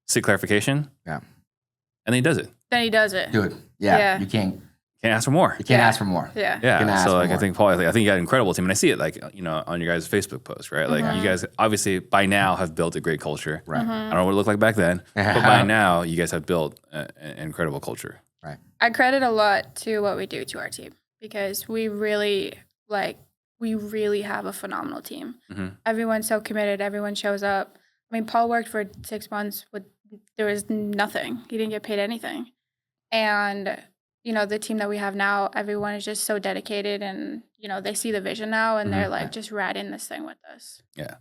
seek clarification, and then he does it. Then he does it. Dude, you can't ask for more. You can't ask for more. Yeah. Yeah. So like, I think Paul, I think you got an incredible team, and I see it like on your guys' Facebook post, right? Like you guys obviously by now have built a great culture. Right. I don't know what it looked like back then, but by now you guys have built an incredible culture. Right. I credit a lot to what we do to our team because we really have a phenomenal team. Everyone's so committed. Everyone shows up. I mean, Paul worked for 6 months there was nothing. He didn't get paid anything. And, the team that we have now, everyone is just so dedicated and, they see the vision now and they're like just riding this thing with us. Yeah.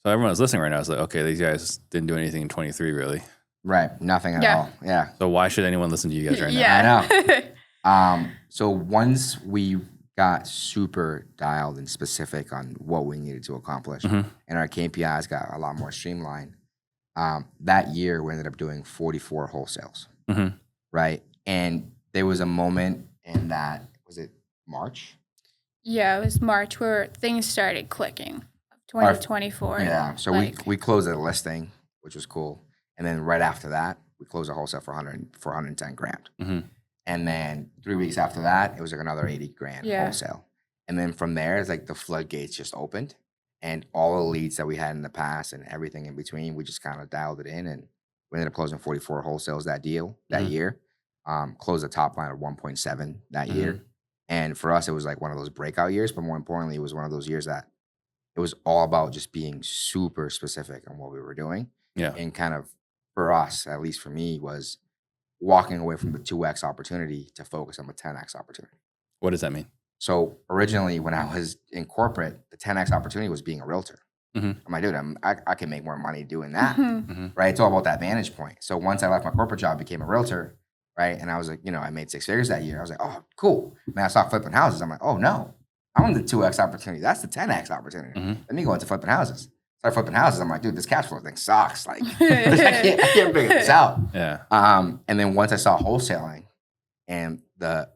So everyone who's listening right now is like, okay, these guys didn't do anything in 23 really. Right. Nothing at all. Yeah. So why should anyone listen to you guys right now? Yeah. I know. So once we got super dialed and specific on what we needed to accomplish, and our KPIs got a lot more streamlined, that year we ended up doing 44 wholesales. Right. And there was a moment in that, was it March? Yeah, it was March where things started clicking. 2024. Yeah. So we closed a listing, which was cool. And then right after that, we closed a wholesale for 110 grand. And then 3 weeks after that, it was like another 80 grand wholesale. And then from there, it's like the floodgates just opened. And all the leads that we had in the past and everything in between, we just kind of dialed it in. And we ended up closing 44 wholesales that year. Closed a top line of 1.7 that year. And for us, it was like one of those breakout years. But more importantly, it was one of those years that it was all about just being super specific on what we were doing. Yeah. And kind of, for us, at least for me, was walking away from the 2X opportunity to focus on the 10X opportunity. What does that mean? So originally, when I was in corporate, the 10X opportunity was being a realtor. I'm like, dude, I can make more money doing that, right? It's all about that vantage point. So once I left my corporate job, became a realtor, right? And I was like, I made 6 figures that year. I was like, oh, cool. Man, I saw flipping houses. I'm like, oh no, I want the 2X opportunity. That's the 10X opportunity. Let me go into flipping houses. Start flipping houses. I'm like, dude, this cash flow thing sucks. Like, I can't figure this out. Yeah. And then once I saw wholesaling and the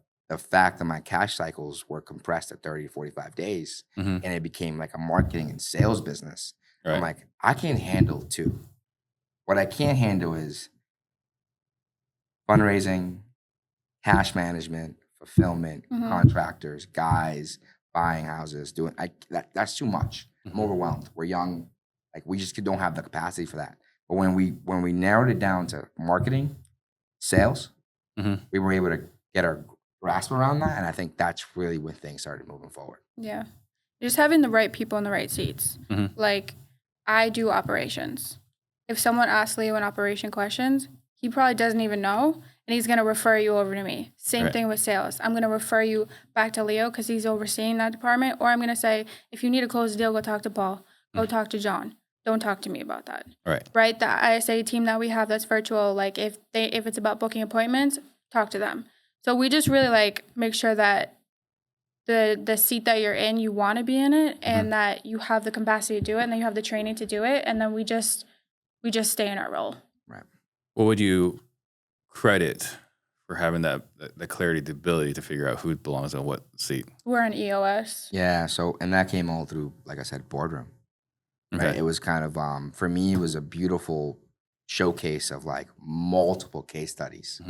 fact that my cash cycles were compressed at 30 to 45 days and it became like a marketing and sales business, I'm like, I can handle 2. What I can't handle is fundraising, cash management, fulfillment, contractors, guys, buying houses, that's too much. I'm overwhelmed. We're young. Like we just don't have the capacity for that. But when we narrowed it down to marketing, sales, we were able to get our grasp around that. And I think that's really when things started moving forward. Yeah. Just having the right people in the right seats. Like I do operations. If someone asks Leo an operation questions, he probably doesn't even know. And he's going to refer you over to me. Same thing with sales. I'm going to refer you back to Leo because he's overseeing that department. Or I'm going to say, if you need to close a deal, go talk to Paul. Go talk to John. Don't talk to me about that. Right? The ISA team that we have that's virtual, like if it's about booking appointments, talk to them. So we just really make sure that the seat that you're in, you want to be in it and that you have the capacity to do it and then you have the training to do it. And then we just stay in our role. Right. What would you credit for having that clarity, the ability to figure out who belongs in what seat? We're an EOS. Yeah. So, and that came all through, like I said, boardroom. Right? Okay. It was kind of, for me, it was a beautiful showcase of multiple case studies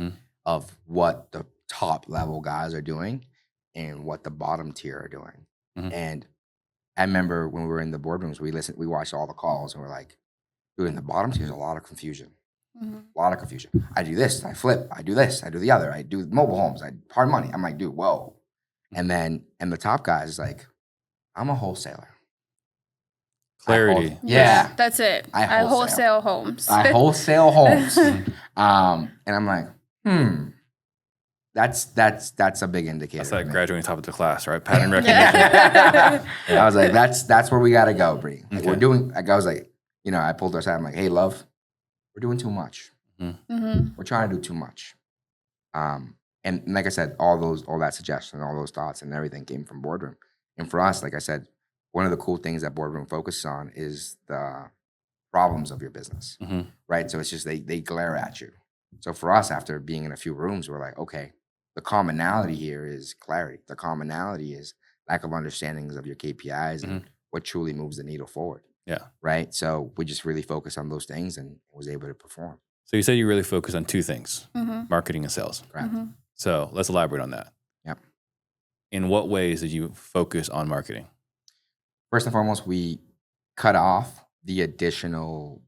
of what the top level guys are doing. and what the bottom tier are doing. Mhm. And I remember when we were in the boardrooms, we watched all the calls, and we're like, dude, in the bottom tier, there's a lot of confusion. Mhm. A lot of confusion. I do this, I flip, I do this, I do the other, I do mobile homes, I hard money. I'm like, dude, whoa. And then, and the top guys is like, I'm a wholesaler. Clarity. Yeah. That's it. I I wholesale. wholesale homes. I wholesale homes. And I'm like, that's a big indicator. That's to like me. graduating top of the class, right? Pattern recognition. Yeah. And I was like, that's where we gotta go, Bree. Like, Okay. we're doing. Like, I was like, I pulled her aside. I'm like, hey, love, we're doing too much. Mhm. We're trying to do too much. And like I said, all that suggestion, all those thoughts, and everything came from boardroom. And for us, like I said, one of the cool things that boardroom focuses on is the problems of your business, Mhm. right? So it's just they glare at you. So for us, after being in a few rooms, we're like, okay, the commonality here is clarity. The commonality is lack of understandings of your KPIs and what truly moves the needle forward. Yeah. Right. So we just really focused on those things and was able to perform. So you said you really focus on two things, Mhm. marketing and sales. Correct. Mhm. So let's elaborate on that. Yep. In what ways did you focus on marketing? First and foremost, we cut off the additional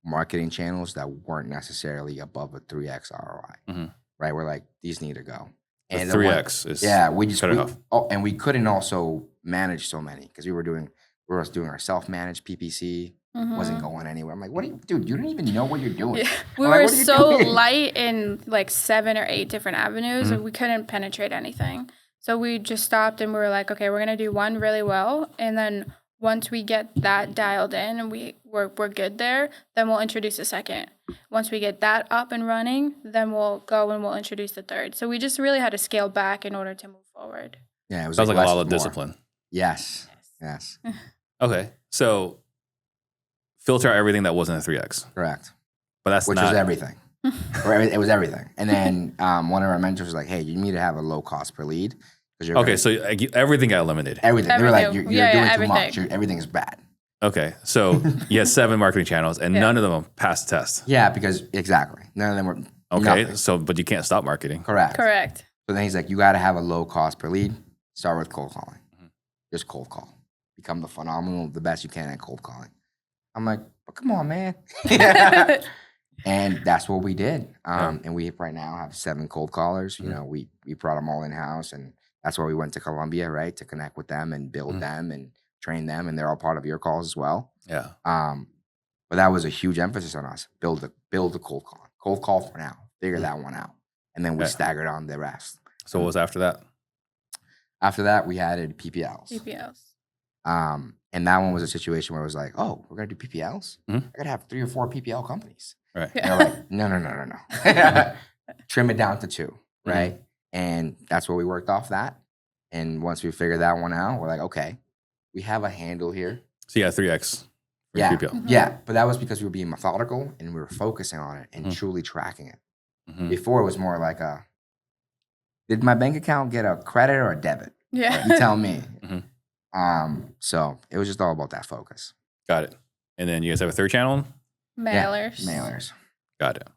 marketing channels that weren't necessarily above a 3x ROI. Mhm. Right. We're like, these need to go. The And 3X is we just cut it off. and we couldn't also manage so many because we were doing our self-managed PPC. Wasn't Mhm. going anywhere. I'm like, what are you, dude? You don't even know what you're doing. Yeah. We I'm like, were what are you so doing? light in like 7 or 8 different avenues, and we couldn't penetrate anything. So we just stopped, and we were like, okay, we're gonna do one really well, and then once we get that dialed in and we're good there, then we'll introduce a second. Once we get that up and running, then we'll go and we'll introduce the third. So we just really had to scale back in order to move forward. Yeah, it was Sounds like a less lot is of more. discipline. Yes. Okay. So filter out everything that wasn't a 3X. Correct. But that's Which not was everything. It was everything. And then one of our mentors was like, hey, you need to have a low cost per lead. Okay, so everything got eliminated. Everything. They were like, you're Yeah, doing too everything. much. Everything is bad. Okay, so you had 7 marketing channels, and none of them passed the test. Yeah, because exactly. None of them were Okay, nothing. but you can't stop marketing. Correct. Correct. So then he's like, you got to have a low cost per lead. Start with cold calling. Just cold call. Become the best you can at cold calling. I'm like, but come on, man. And that's what we did. And we right now have 7 cold callers. We brought them all in house, and that's why we went to Colombia, right, to connect with them and build them and train them, and they're all part of your calls as well. Yeah. But that was a huge emphasis on us. Build a cold call. Cold call for now. Figure that one out, and then we staggered on the rest. So what was after that? After that, we added PPLs. And that one was a situation where it was like, oh, we're gonna do PPLs. I gotta have 3 or 4 PPL companies. Right. And they're like, no. Trim it down to 2, right? And that's where we worked off that. And once we figured that one out, we're like, okay, we have a handle here. So you had 3X. for Yeah. PPL. Yeah, but that was because we were being methodical and we were focusing on it and truly tracking it. Mhm. Before it was more like did my bank account get a credit or a debit? Yeah. You tell me. Mhm. So it was just all about that focus. Got it. And then you guys have a 3rd channel? Mailers. Yeah, mailers. Got it.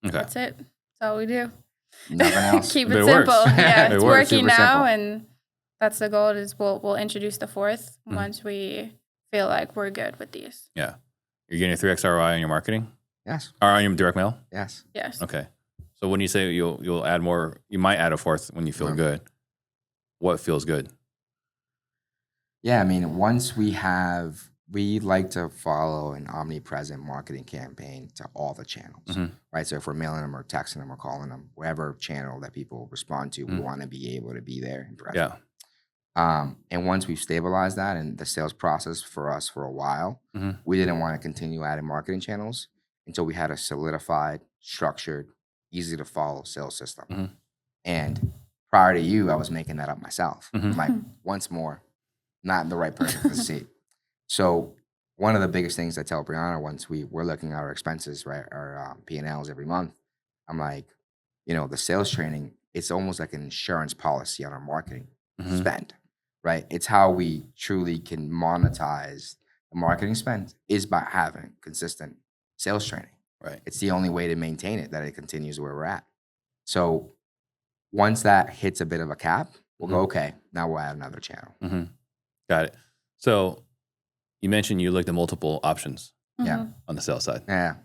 Okay. That's it. That's all we do. Nothing else. Keep But it it works. simple. Yeah, It it's works. working Super now, simple. and that's the goal. Is we'll introduce the 4th once we feel like we're good with these. Yeah. You're getting a 3X ROI on your marketing? Yes. Or on your direct mail? Yes. Yes. Okay. So when you say you'll add more, you might add a 4th when you feel good. What feels good? Yeah, I mean, once we like to follow an omnipresent marketing campaign to all the channels, right? So if we're mailing them or texting them or calling them, whatever channel that people respond to, we want to be able to be there and present. Yeah. And once we've stabilized that and the sales process for us for a while, we didn't want to continue adding marketing channels until we had a solidified, structured, easy to follow sales system. And prior to you, I was making that up myself. I'm like, once more, not the right person to see. So one of the biggest things I tell Brianna once we're looking at our expenses, right, our P&Ls every month, I'm like, the sales training, it's almost like an insurance policy on our marketing spend, right? It's how we truly can monetize the marketing spend is by having consistent sales training. Right. It's the only way to maintain it, that it continues where we're at. So once that hits a bit of a cap, We'll go, okay, now we'll add another channel. Got it. So you mentioned you looked at multiple options Yeah. on the sales side. Yeah.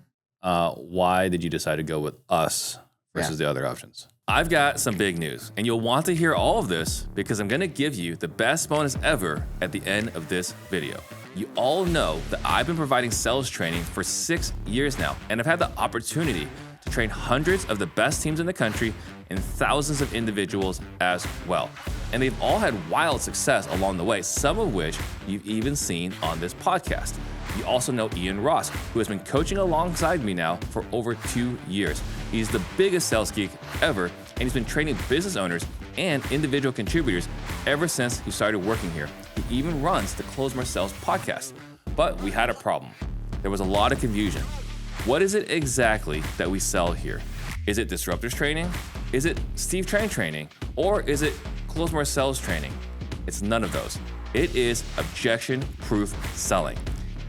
Why did you decide to go with us versus the other options? I've got some big news, and you'll want to hear all of this because I'm going to give you the best bonus ever at the end of this video. You all know that I've been providing sales training for 6 years now, and I've had the opportunity to train hundreds of the best teams in the country and thousands of individuals as well. And they've all had wild success along the way, some of which you've even seen on this podcast. You also know Ian Ross, who has been coaching alongside me now for over 2 years. He's the biggest sales geek ever, and he's been training business owners and individual contributors ever since he started working here. He even runs the Close More Sales podcast. But we had a problem. There was a lot of confusion. What is it exactly that we sell here? Is it Disruptors training? Is it Steve Trang training? Or is it Close More Sales training? It's none of those. It is objection-proof selling.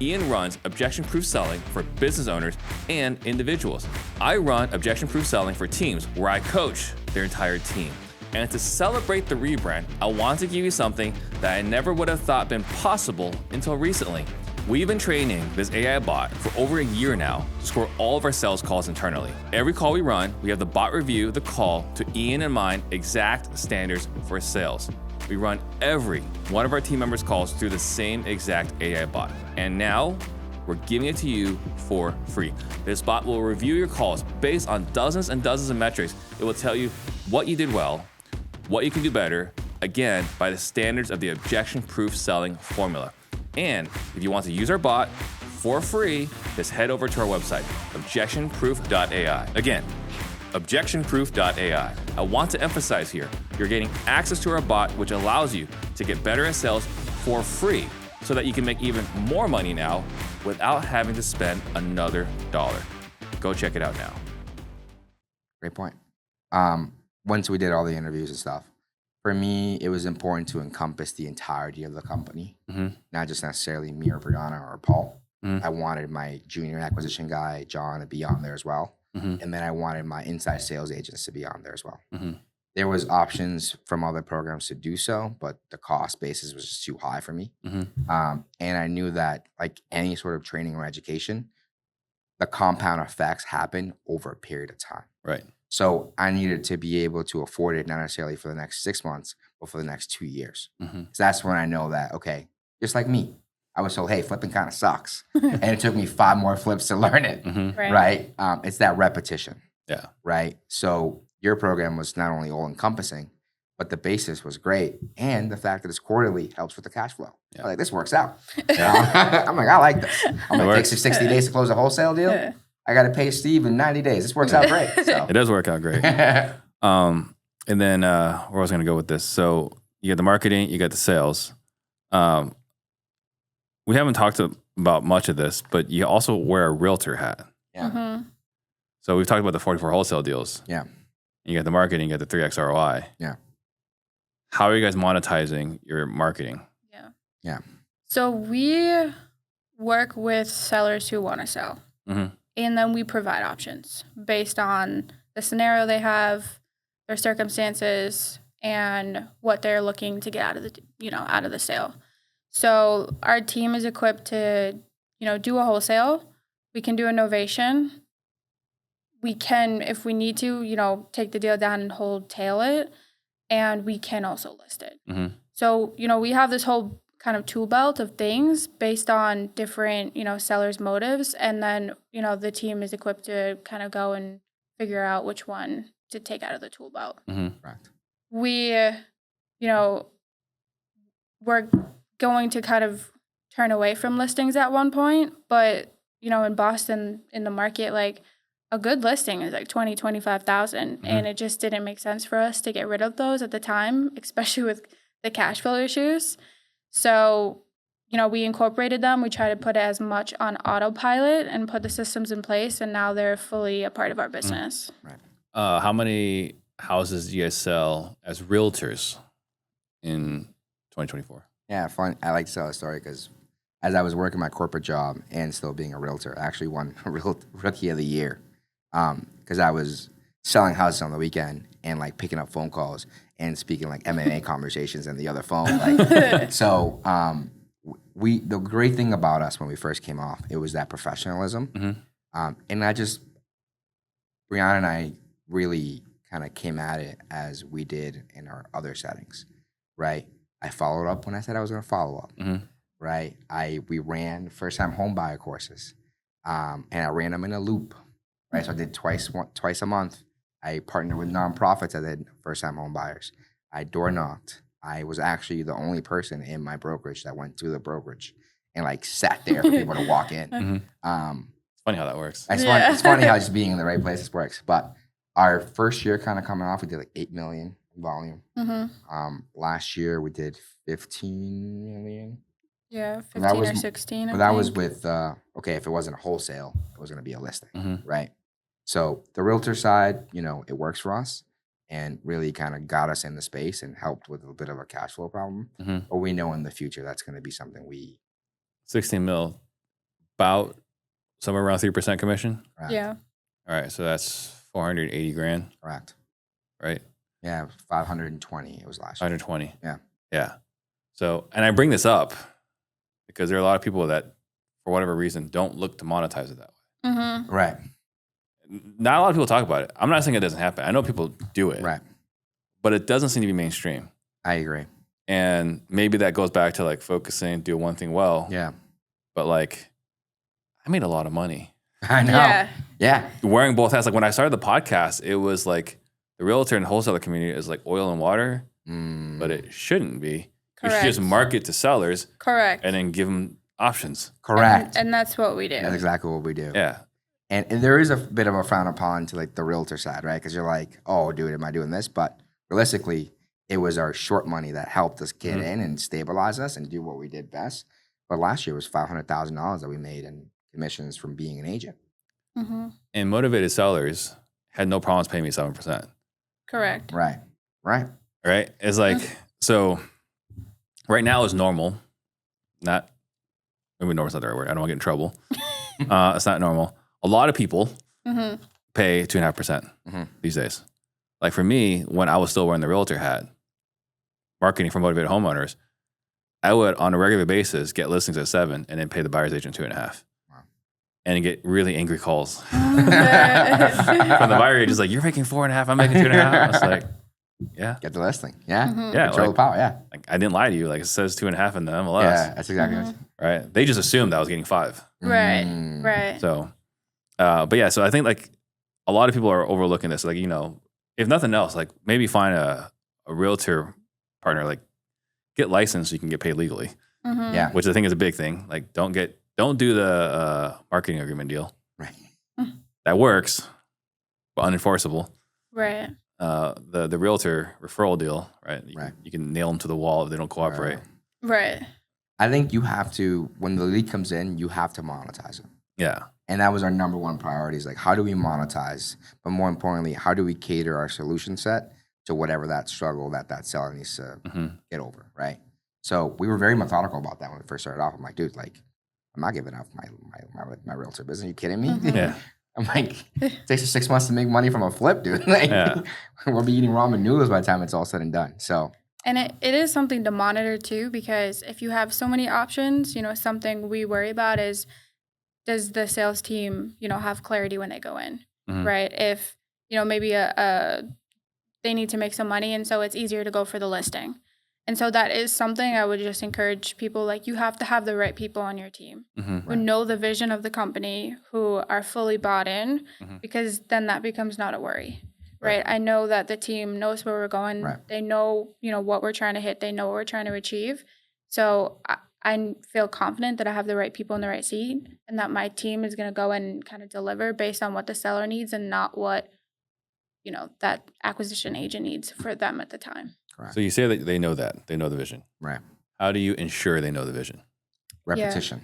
Ian runs objection-proof selling for business owners and individuals. I run objection-proof selling for teams where I coach their entire team. And to celebrate the rebrand, I want to give you something that I never would have thought been possible until recently. We've been training this AI bot for over a year now to score all of our sales calls internally. Every call we run, we have the bot review the call to Ian and mine exact standards for sales. We run every one of our team members' calls through the same exact AI bot. And now we're giving it to you for free. This bot will review your calls based on dozens and dozens of metrics. It will tell you what you did well, what you can do better, again, by the standards of the objection-proof selling formula. And if you want to use our bot for free, just head over to our website, objectionproof.ai. Again, objectionproof.ai. I want to emphasize here, you're getting access to our bot, which allows you to get better at sales for free so that you can make even more money now without having to spend another dollar. Go check it out now. Great point. Once we did all the interviews and stuff, for me, it was important to encompass the entirety of the company, not just necessarily me or Brianna or Paul. I wanted my junior acquisition guy, John, to be on there as well. And then I wanted my inside sales agents to be on there as well. There was options from other programs to do so, but the cost basis was just too high for me. And I knew that like any sort of training or education, the compound effects happen over a period of time. Right. So I needed to be able to afford it, not necessarily for the next 6 months, but for the next 2 years. So that's when I know that, okay, just like me, I was told, hey, flipping kind of sucks. And it took me 5 more flips to learn it, right? It's that repetition, Yeah. right? So your program was not only all-encompassing, but the basis was great. And the fact that it's quarterly helps with the cash flow. Yeah. I'm like, this works out. I'm like, I like this. I'm like, it takes you 60 days to close a wholesale deal. I got to pay Steve in 90 days. This works out great. So. It does work out great. And then where I was going to go with this. So you got the marketing, you got the sales. We haven't talked about much of this, but you also wear a realtor hat. Yeah. So we've talked about the 44 wholesale deals. Yeah. You got the marketing, you got the 3X ROI. Yeah. How are you guys monetizing your marketing? Yeah. So we work with sellers who want to sell. And then we provide options based on the scenario they have, their circumstances, and what they're looking to get out of the sale. So our team is equipped to, do a wholesale. We can do a novation. We can, if we need to, take the deal down and wholetail it, and we can also list it. So, we have this whole kind of tool belt of things based on different, sellers' motives. And then, the team is equipped to kind of go and figure out which one to take out of the tool belt. Right. We, we're going to kind of turn away from listings at one point. But, in Boston, in the market, like a good listing is like 20, 25,000. And it just didn't make sense for us to get rid of those at the time, especially with the cash flow issues. So, we incorporated them. We try to put it as much on autopilot and put the systems in place, and now they're fully a part of our business. Right. How many houses do you guys sell as realtors in 2024? Yeah, fun. I like to tell a story because as I was working my corporate job and still being a realtor, I actually won Rookie of the Year because I was selling houses on the weekend and like picking up phone calls and speaking like MMA conversations and the other phone. Like, so the great thing about us when we first came off, it was that professionalism. And Brianna and I really kind of came at it as we did in our other settings, right? I followed up when I said I was going to follow up, right? We ran first-time home buyer courses, and I ran them in a loop, right? So I did twice a month. I partnered with nonprofits that did first-time home buyers. I door knocked. I was actually the only person in my brokerage that went to the brokerage and like sat there for people to walk in. It's funny how that works. It's funny how just being in the right places works. But our first year kind of coming off, we did like 8 million in volume. Last year we did 15 million. Yeah, And 15 or 16. But that was with, if it wasn't a wholesale, it was going to be a listing, right? So the realtor side, it works for us and really kind of got us in the space and helped with a bit of a cash flow problem. But we know in the future that's going to be something 16 mil, about somewhere around 3% commission. Correct. Yeah. All right, so that's 480 grand. Correct. Right? Yeah, 520 it was last year. 120. Yeah. Yeah. So, and I bring this up because there are a lot of people that, for whatever reason, don't look to monetize it that way. Right. Not a lot of people talk about it. I'm not saying it doesn't happen. I know people do it. Right. But it doesn't seem to be mainstream. I agree. And maybe that goes back to like focusing, do one thing well. Yeah. But like, I made a lot of money. I know. Yeah. Wearing both hats. Like when I started the podcast, it was like the realtor and wholesaler community is like oil and water, but it shouldn't be. You should just market to sellers. Correct. And then give them options. Correct. And that's what we do. That's exactly what we do. Yeah. And there is a bit of a frown upon to like the realtor side, right? Because you're like, oh, dude, am I doing this? But realistically, it was our short money that helped us get in and stabilize us and do what we did best. But last year was $500,000 that we made in commissions from being an agent. And motivated sellers had no problems paying me 7%. Correct. Right. Right. Right? It's like, so right now is normal. Not, maybe normal's not the right word. I don't want to get in trouble. It's not normal. A lot of people pay 2.5% these days. Like for me, when I was still wearing the realtor hat, marketing for motivated homeowners, I would on a regular basis get listings at 7 and then pay the buyer's agent 2.5. And get really angry calls from the buyer agent. Like, you're making 4.5, I'm making 2.5. I was like, yeah. Get the listing. Yeah. Yeah. Control the power. Yeah. Like, I didn't lie to you. Like it says 2.5 in the MLS. Yeah. That's exactly what Right. They just assumed I was getting 5. Right. So, but yeah, so I think like a lot of people are overlooking this. Like, if nothing else, like maybe find a realtor partner, like get licensed so you can get paid legally. Yeah. Which I think is a big thing. Like don't do the marketing agreement deal. Right. That works, but unenforceable. Right. The realtor referral deal, right? You can nail them to the wall if they don't cooperate. Right. I think you have to, when the lead comes in, you have to monetize it. Yeah. And that was our number one priority is like, how do we monetize? But more importantly, how do we cater our solution set to whatever that struggle that seller needs to get over, right? So we were very methodical about that when we first started off. I'm like, dude, like, I'm not giving up my realtor business. Are you kidding me? Yeah. I'm like, it takes us 6 months to make money from a flip, dude. Like, we'll be eating ramen noodles by the time it's all said and done. So, and it is something to monitor too, because if you have so many options, something we worry about is, does the sales team, have clarity when they go in, right? If, maybe they need to make some money, and so it's easier to go for the listing. And so that is something I would just encourage people, like, you have to have the right people on your team who know the vision of the company, who are fully bought in, because then that becomes not a worry, right? I know that the team knows where we're going. Right. They know, what we're trying to hit. They know what we're trying to achieve. So I feel confident that I have the right people in the right seat and that my team is going to go and kind of deliver based on what the seller needs and not what, that acquisition agent needs for them at the time. correct. So you say that they know the vision. Right. How do you ensure they know the vision? Repetition.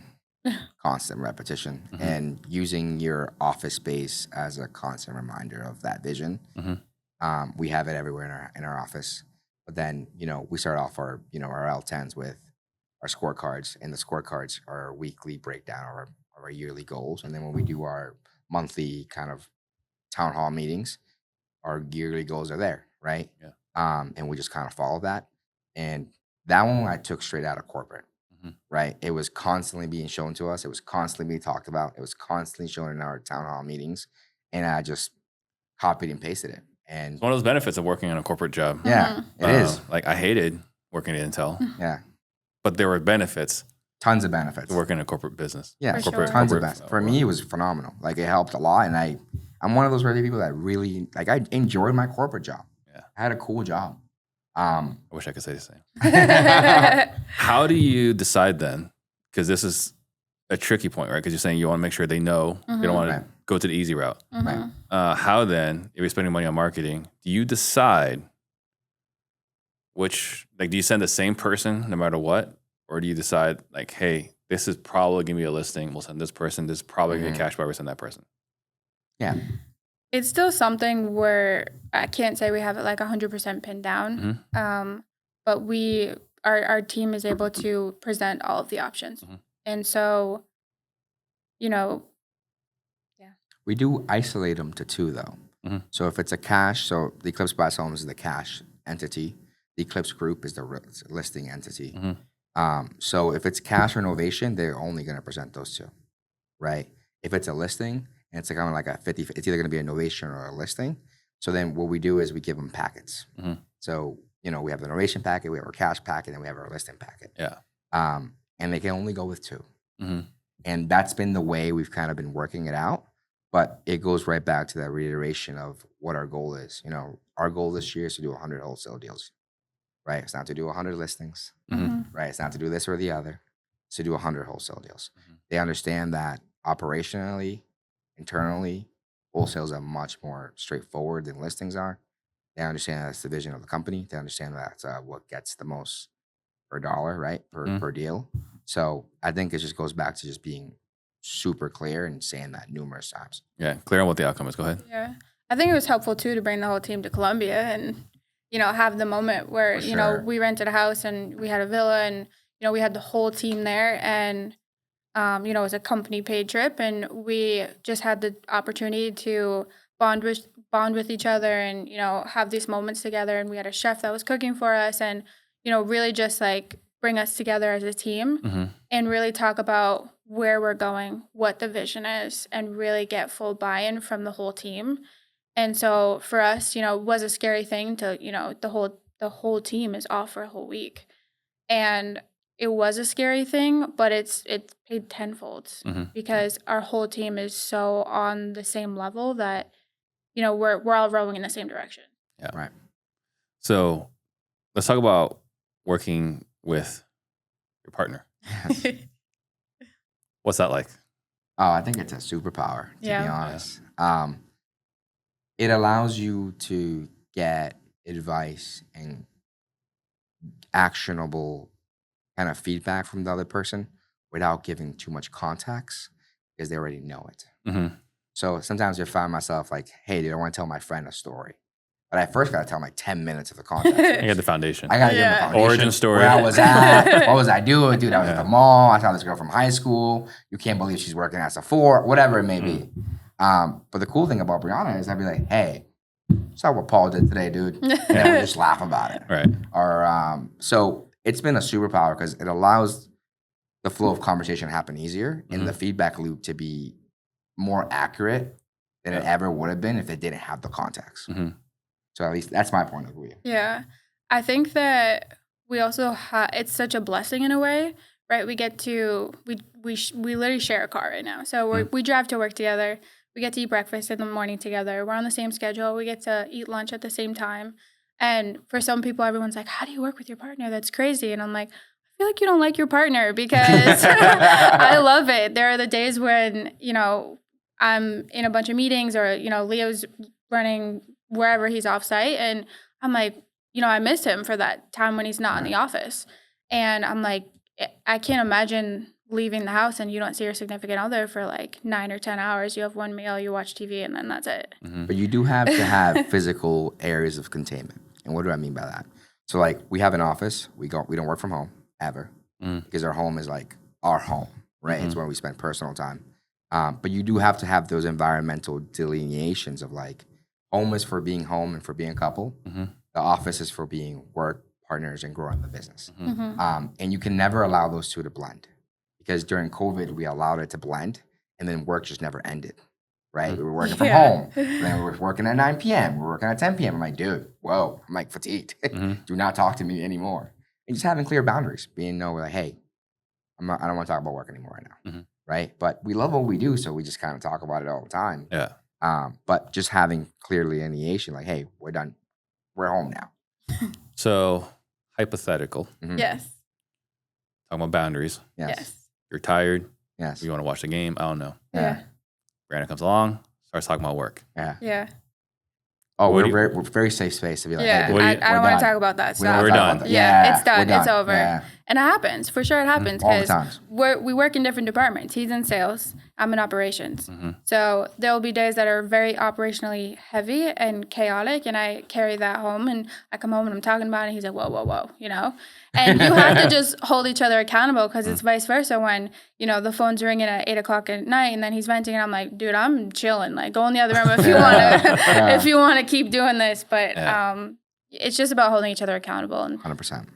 Constant repetition. And using your office space as a constant reminder of that vision. We have it everywhere in our office. But then, we start off our L10s with our scorecards, and the scorecards are our weekly breakdown of our yearly goals. And then when we do our monthly kind of town hall meetings, our yearly goals are there, right? Yeah. And we just kind of followed that. And that one I took straight out of corporate, right? It was constantly being shown to us. It was constantly being talked about. It was constantly shown in our town hall meetings. And I just copied and pasted it. And It's one of those benefits of working in a corporate job. yeah, it is. Like I hated working at Intel, Yeah. but there were benefits Tons of benefits. to working in a corporate business. Yeah, For corporate, sure. tons of corporate, benefits. For me, it was phenomenal. Like it helped a lot. And I'm one of those rare people that really, like I enjoyed my corporate job. Yeah. I had a cool job. I wish I could say the same. How do you decide then? Because this is a tricky point, right? Because you're saying you want to make sure they know. They don't want to Right. go to the easy route. Right. How then, if you're spending money on marketing, do you decide which, like, do you send the same person no matter what? Or do you decide, like, hey, this is probably going to be a listing. We'll send this person. This is probably going to be a cash buyer. We'll send that person. Yeah. It's still something where I can't say we have it like 100% pinned down. But our team is able to present all of the options. And so, We do isolate them to two, though. So if it's a cash, so the Eclipse Buys Homes is the cash entity. The Eclipse Group is the listing entity. So if it's cash renovation, they're only going to present those two, right? If it's a listing, and it's kind of like a 50, it's either going to be a novation or a listing. So then what we do is we give them packets. So, we have the novation packet, we have our cash packet, and we have our listing packet. Yeah. And they can only go with two. And that's been the way we've kind of been working it out. But it goes right back to that reiteration of what our goal is. Our goal this year is to do 100 wholesale deals, right? It's not to do 100 listings, right? It's not to do this or the other. It's to do 100 wholesale deals. They understand that operationally, internally, wholesales are much more straightforward than listings are. They understand that's the vision of the company. They understand that's what gets the most per dollar, right? Per deal. So I think it just goes back to just being super clear and saying that numerous times. Yeah. Clear on what the outcome is. Go ahead. Yeah. I think it was helpful too to bring the whole team to Colombia and, have the moment where, For sure. we rented a house and we had a villa and, we had the whole team there and, it was a company paid trip and we just had the opportunity to bond with each other and, have these moments together. And we had a chef that was cooking for us and, really just like bring us together as a team and really talk about where we're going, what the vision is, and really get full buy-in from the whole team. And so for us, it was a scary thing to, the whole team is off for a whole week. And it was a scary thing, but it's paid tenfold because our whole team is so on the same level that, we're all rowing in the same direction. Yeah. Right. So let's talk about working with your partner. What's that like? Oh, I think it's a superpower, to be Yeah. honest. It allows you to get advice and actionable kind of feedback from the other person without giving too much context because they already know it. So sometimes I find myself like, hey, dude, I want to tell my friend a story. But I first got to tell him like 10 minutes of the context. You got the foundation. I got to give him the Yeah. foundation. Origin story. Where I was at. What was I doing? Dude, I was at the mall. I saw this girl from high school. You can't believe she's working at Sephora. Whatever it may be. But the cool thing about Brianna is I'd be like, hey, saw what Paul did today, dude. And then we just laugh about it. Right. Or so it's been a superpower because it allows the flow of conversation to happen easier and the feedback loop to be more accurate than it ever would have been if it didn't have the context. So at least that's my point of view. Yeah. I think that we also it's such a blessing in a way, right? We get to, we literally share a car right now. So we drive to work together. We get to eat breakfast in the morning together. We're on the same schedule. We get to eat lunch at the same time. And for some people, everyone's like, how do you work with your partner? That's crazy. And I'm like, I feel like you don't like your partner because I love it. There are the days when, I'm in a bunch of meetings or, Leo's running wherever he's off site. And I'm like, I miss him for that time when he's not in the office. And I'm like, I can't imagine leaving the house and you don't see your significant other for like 9 or 10 hours. You have one meal, you watch TV, and then that's it. But you do have to have physical areas of containment. And what do I mean by that? So like we have an office. We don't work from home ever because our home is like our home, right? It's where we spend personal time. But you do have to have those environmental delineations of like home is for being home and for being a couple. The office is for being work partners and growing the business. Mm-hmm. And you can never allow those two to blend, because during COVID, we allowed it to blend, and then work just never ended, right? We were working from home, and then we were working at 9 p.m., we were working at 10 p.m. I'm like, dude, whoa, I'm like fatigued. Do not talk to me anymore. And just having clear boundaries, being like, hey, I don't want to talk about work anymore right now, right? But we love what we do, so we just kind of talk about it all the time. Yeah. But just having clear delineation, like, hey, we're done. We're home now. So hypothetical. Yes. Talking about boundaries. Yes. You're tired. Yes. You want to watch the game. I don't know. Yeah. Brianna comes along, starts talking about work. Yeah. Yeah. Oh, What we're do you- very safe space to be like, Yeah. hey, What do you- I don't want to talk about that we don't stuff. We're wanna talk done. about that. Yeah, it's done. we're It's over. Yeah. And it happens. For sure it happens. All the Because times. we work in different departments. He's in sales. I'm in operations. So there will be days that are very operationally heavy and chaotic, and I carry that home, and I come home and I'm talking about it, and he's like, whoa, whoa, whoa, you know? And you have to just hold each other accountable, because it's vice versa when, you know, the phone's ringing at 8 o'clock at night and then he's venting and I'm like, dude, I'm chilling. Like, go in the other room if you want to, if you want to keep doing this. But it's just about holding each other accountable. And 100%.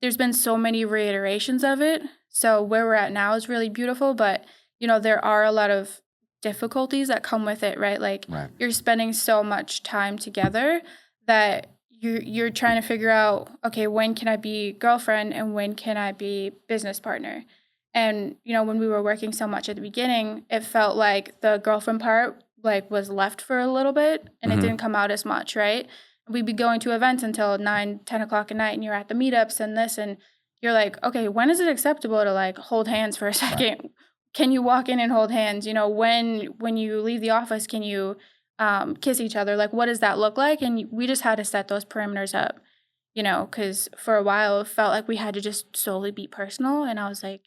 there's been so many reiterations of it. So where we're at now is really beautiful, but you know, there are a lot of difficulties that come with it, right? Like you're spending so much time together that you're trying to figure out, okay, when can I be girlfriend and when can I be business partner? And you know, when we were working so much at the beginning, it felt like the girlfriend part like was left for a little bit and it didn't come out as much, right? We'd be going to events until 9, 10 o'clock at night, and you're at the meetups and this, and you're like, okay, when is it acceptable to like hold hands for a second? Right. Can you walk in and hold hands? You know, when you leave the office, can you kiss each other? Like, what does that look like? And we just had to set those parameters up, you know, because for a while it felt like we had to just solely be personal. And I was like,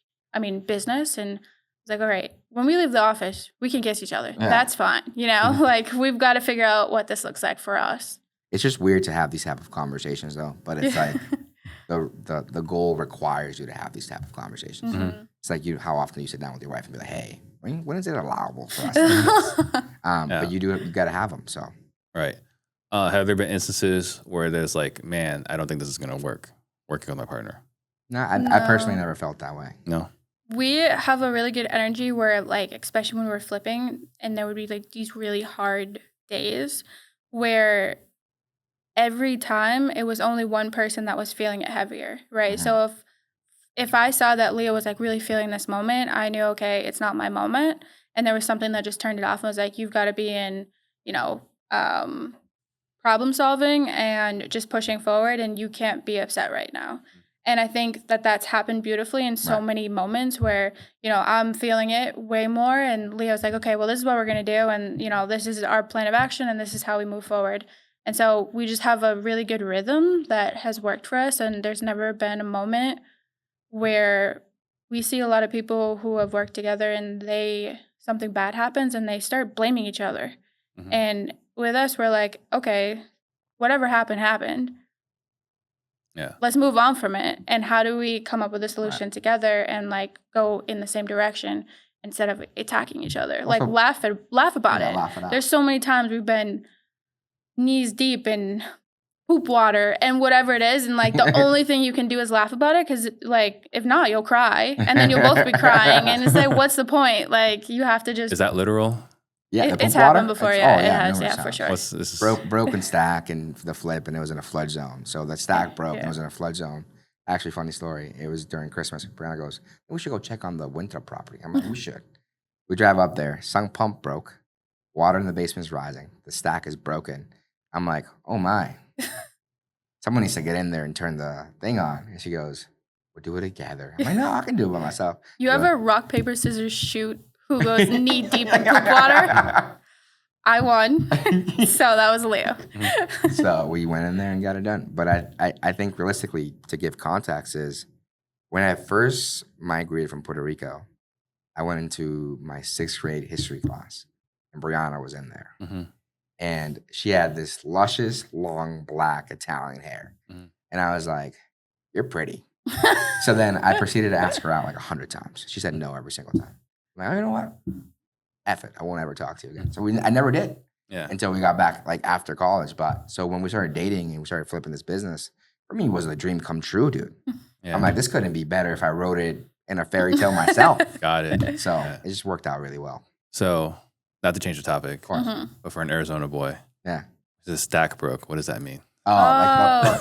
business. And I was like, all right, when we leave the office, we can kiss each other. Yeah. That's fine. You know, like we've got to figure out what this looks like for us. It's just weird to have these type of conversations though, but it's like the goal requires you to have these type of conversations. It's like how often you sit down with your wife and be like, hey, when is it allowable for us to do this? But you got to have them. So right. Have there been instances where there's like, man, I don't think this is going to work working with my partner? No, I personally never felt that way. No. We have a really good energy where like, especially when we're flipping, and there would be like these really hard days where every time it was only one person that was feeling it heavier, right? So if I saw that Leo was like really feeling this moment, I knew, okay, it's not my moment. And there was something that just turned it off and was like, you've got to be in, you know, problem solving and just pushing forward, and you can't be upset right now. And I think that that's happened beautifully in so many moments where, you know, I'm feeling it way more, and Leo's like, okay, well, this is what we're going to do. And, you know, this is our plan of action, and this is how we move forward. And so we just have a really good rhythm that has worked for us. And there's never been a moment where we see a lot of people who have worked together and something bad happens and they start blaming each other. And with us, we're like, okay, whatever happened. Yeah. Let's move on from it. And how do we come up with a solution together and like go in the same direction instead of attacking each other? Also, like laugh about it. Laugh it out. There's so many times we've been knees deep in poop water and whatever it is, and like the only thing you can do is laugh about it, because like if not, you'll cry, and then you'll both be crying, and it's like, what's the point? Like you have to just. Is that literal? Yeah, it's happened before. It has, for sure. Broken stack and the flip, and it was in a flood zone. So the stack broke and it was in a flood zone. Actually, funny story. It was during Christmas. Brianna goes, "We should go check on the winter property." I'm like, "We should." We drive up there. Sunk pump broke. Water in the basement is rising. The stack is broken. I'm like, "Oh my." Someone needs to get in there and turn the thing on. And she goes, "We'll do it together." I'm like, "No, I can do it by myself." You ever rock, paper, scissors, shoot who goes knee deep in poop water? I won. So that was Leo. So we went in there and got it done. But I think realistically, to give context, is when I first migrated from Puerto Rico, I went into my 6th grade history class, and Brianna was in there. And she had this luscious, long, black Italian hair. And I was like, "You're pretty." So then I proceeded to ask her out like 100 times. She said no every single time. I'm like, "Oh, you know what? F it. I won't ever talk to you again." So I never did. Yeah. until we got back like after college. But so when we started dating and we started flipping this business, for me, it was a dream come true, dude. Yeah. I'm like, this couldn't be better if I wrote it in a fairy tale myself. Got it. So Yeah. it just worked out really well. So, not to change the topic, Of course. but for an Arizona boy, Yeah. the stack broke. What does that mean? Like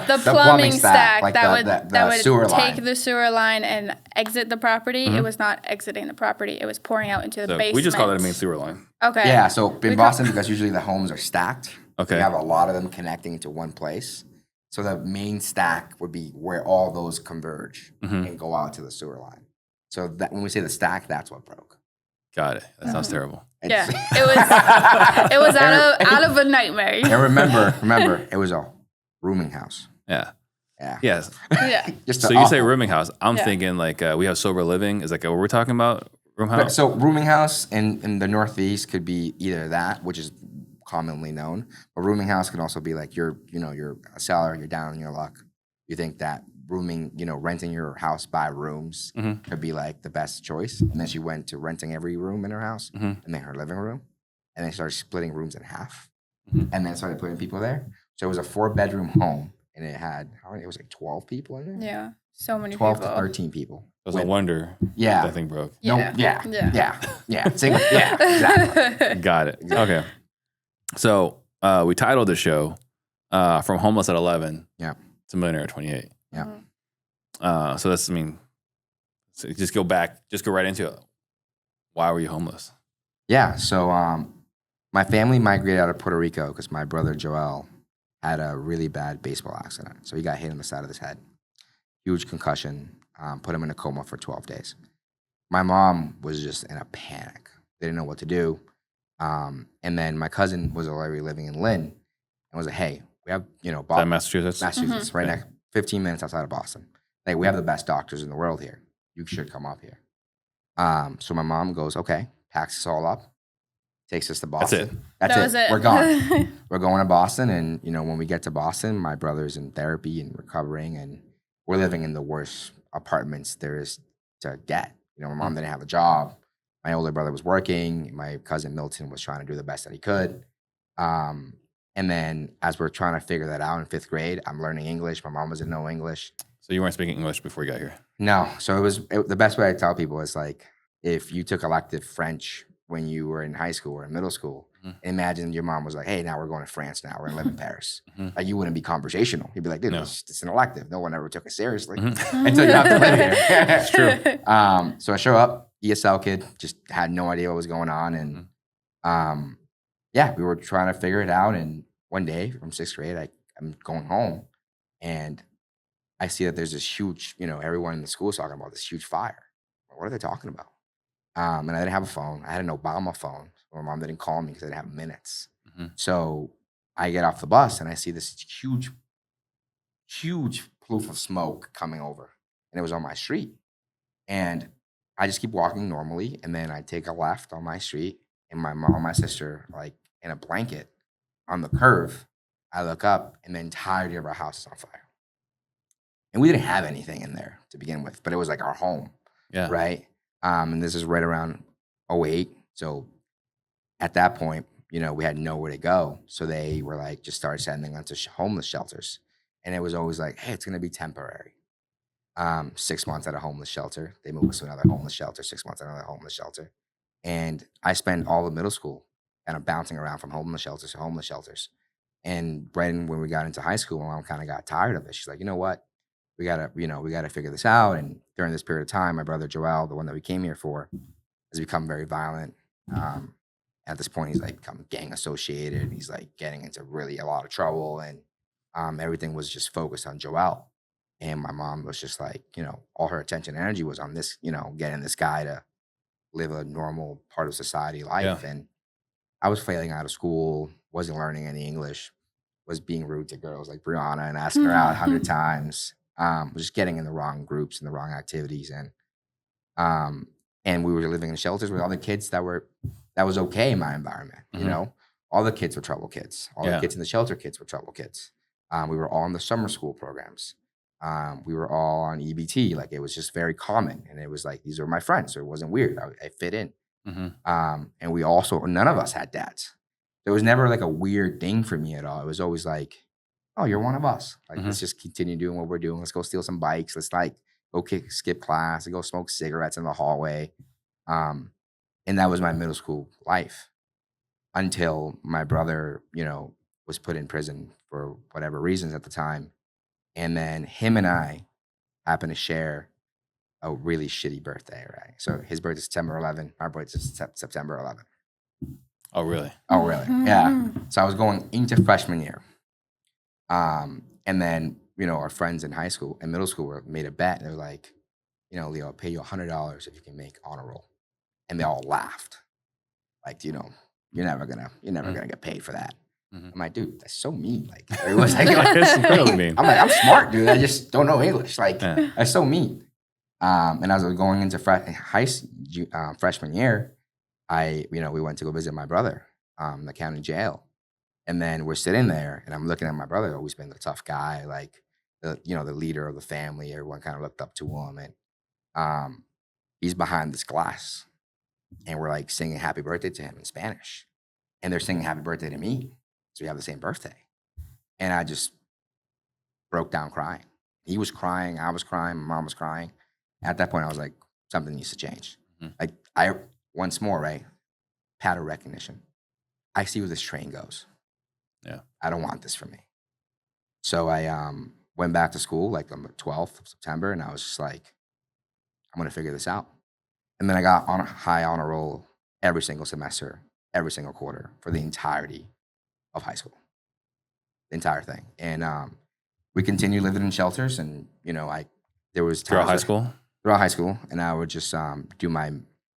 the plumbing stack like that the would sewer take line. the sewer line and exit the property. It was not exiting the property. It was pouring out into the So basement. we just call it a main sewer line. Okay. Yeah, so in We Boston, because usually the homes are stacked, Okay. you have a lot of them connecting to one place. So the main stack would be where all those converge and go out to the sewer line. So that when we say the stack, that's what broke. Got it. That sounds terrible. Yeah, it was out of a nightmare. And remember, it was a rooming house. Yeah. Yeah. Yes. Yeah. Just So you say rooming house. I'm Yeah. thinking like we have sober living. Is like what we're talking about? Room house? So rooming house in the Northeast could be either that, which is commonly known, but rooming house can also be like you're a seller, you're down on your luck. You think that rooming, renting your house by rooms could be like the best choice. And then she went to renting every room in her house and then her living room. And then started splitting rooms in half and then started putting people there. So it was a 4-bedroom home and it had, it was like 12 people in there? Yeah. So many 12 people. to 13 people. It was a wonder Yeah. that thing broke. No, Yeah. Exactly. Got it. Okay. So we titled the show From Homeless at 11 Yeah. to Millionaire at 28. Yeah. So that's, so just go right into it. Why were you homeless? Yeah. So my family migrated out of Puerto Rico because my brother Joel had a really bad baseball accident. So he got hit in the side of his head. Huge concussion, put him in a coma for 12 days. My mom was just in a panic. They didn't know what to do. And then my cousin was already living in Lynn and was like, hey, we have, Is that Massachusetts? Massachusetts, right next, 15 minutes outside of Boston. Like, we have the best doctors in the world here. You should come up here. So my mom goes, okay, packs us all up, takes us to Boston. That's it. That was it. We're gone. We're going to Boston. And, when we get to Boston, my brother's in therapy and recovering, and we're living in the worst apartments there is to get. My mom didn't have a job. My older brother was working. My cousin Milton was trying to do the best that he could. And then as we're trying to figure that out in 5th grade, I'm learning English. My mom doesn't know English. So you weren't speaking English before you got here? No. So the best way I tell people is like, if you took elective French when you were in high school or in middle school, imagine your mom was like, hey, now we're going to France now. We're going to live in Paris. Like, you wouldn't be conversational. You'd be like, dude, it's an elective. No one ever took it seriously until you have to live here. It's true. So I show up, ESL kid, just had no idea what was going on. And we were trying to figure it out. And one day from 6th grade, I'm going home and I see that there's this huge, everyone in the school is talking about this huge fire. What are they talking about? And I didn't have a phone. I had an Obama phone. So my mom didn't call me because I didn't have minutes. So I get off the bus and I see this huge ploof of smoke coming over. And it was on my street. And I just keep walking normally. And then I take a left on my street. And my mom and my sister, like in a blanket on the curve. I look up and the entirety of our house is on fire. And we didn't have anything in there to begin with, but it was like our home. Yeah. Right. And this is right around 08. So at that point, we had nowhere to go. So they were like, just started sending us to homeless shelters. And it was always like, hey, it's going to be temporary. 6 months at a homeless shelter. They moved us to another homeless shelter, 6 months at another homeless shelter. And I spent all of middle school kind of bouncing around from homeless shelters to homeless shelters. And right when we got into high school, my mom kind of got tired of it. She's like, you know what? We gotta figure this out. And during this period of time, my brother Joel, the one that we came here for, has become very violent. At this point, he's like become gang associated. He's like getting into really a lot of trouble, and everything was just focused on Joel. And my mom was just like, all her attention and energy was on this, getting this guy to live a normal part of society life. Yeah. And I was failing out of school, wasn't learning any English, was being rude to girls like Brianna and asking her out 100 times. Was just getting in the wrong groups and the wrong activities. And we were living in shelters with other kids that was okay in my environment. All the kids were trouble kids. All the kids in the shelter kids were trouble kids. We were all in the summer school programs. We were all on EBT. Like, it was just very common. And it was like, these were my friends. So it wasn't weird. I fit in. And we also, none of us had dads. There was never like a weird thing for me at all. It was always like, oh, you're one of us. Like, let's just continue doing what we're doing. Let's go steal some bikes. Let's like go skip class and go smoke cigarettes in the hallway. And that was my middle school life until my brother, was put in prison for whatever reasons at the time. And then him and I happened to share a really shitty birthday, right? So his birthday is September 11th. My birthday is September 11th. Oh, really? Oh, really? Yeah. So I was going into freshman year. And then, our friends in high school and middle school made a bet. They were like, Leo, I'll pay you $100 if you can make honor roll. And they all laughed. Like, you're never gonna get paid for that. I'm like, dude, that's so mean. Like, it was like, It's really mean. I'm like, I'm smart, dude. I just don't know English. Like, that's so mean. And as I was going into freshman year, we went to go visit my brother, the county jail. And then we're sitting there and I'm looking at my brother, always been the tough guy, like the leader of the family. Everyone kind of looked up to him. And he's behind this glass and we're like singing happy birthday to him in Spanish. And they're singing happy birthday to me. So we have the same birthday. And I just broke down crying. He was crying. I was crying. My mom was crying. At that point, I was like, something needs to change. Like, once more, right? Pattern recognition. I see where this train goes. Yeah. I don't want this for me. So I went back to school like on the 12th of September, and I was just like, I'm going to figure this out. And then I got on a high honor roll every single semester, every single quarter for the entirety of high school. The entire thing. And we continued living in shelters, and there was Throughout high school? Throughout high school, and I would just do my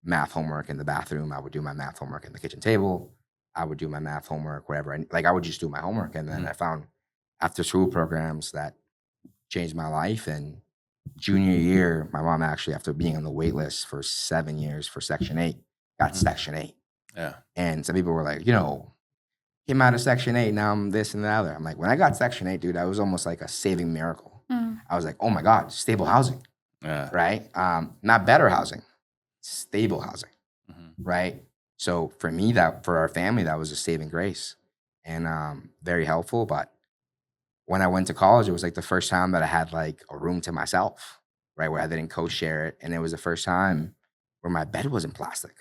math homework in the bathroom. I would do my math homework in the kitchen table. I would do my math homework, whatever. I would just do my homework. And then I found after school programs that changed my life. And junior year, my mom actually, after being on the wait list for 7 years for Section 8, got Section 8. Yeah. And some people were like, came out of Section 8, now I'm this and the other. I'm like, when I got Section 8, dude, I was almost like a saving miracle. I was like, oh my God, stable housing. Yeah. Right? Not better housing, stable housing. Right? So for me, for our family, that was a saving grace and very helpful. But when I went to college, it was like the first time that I had like a room to myself, right? Where I didn't co-share it. And it was the first time where my bed wasn't plastic,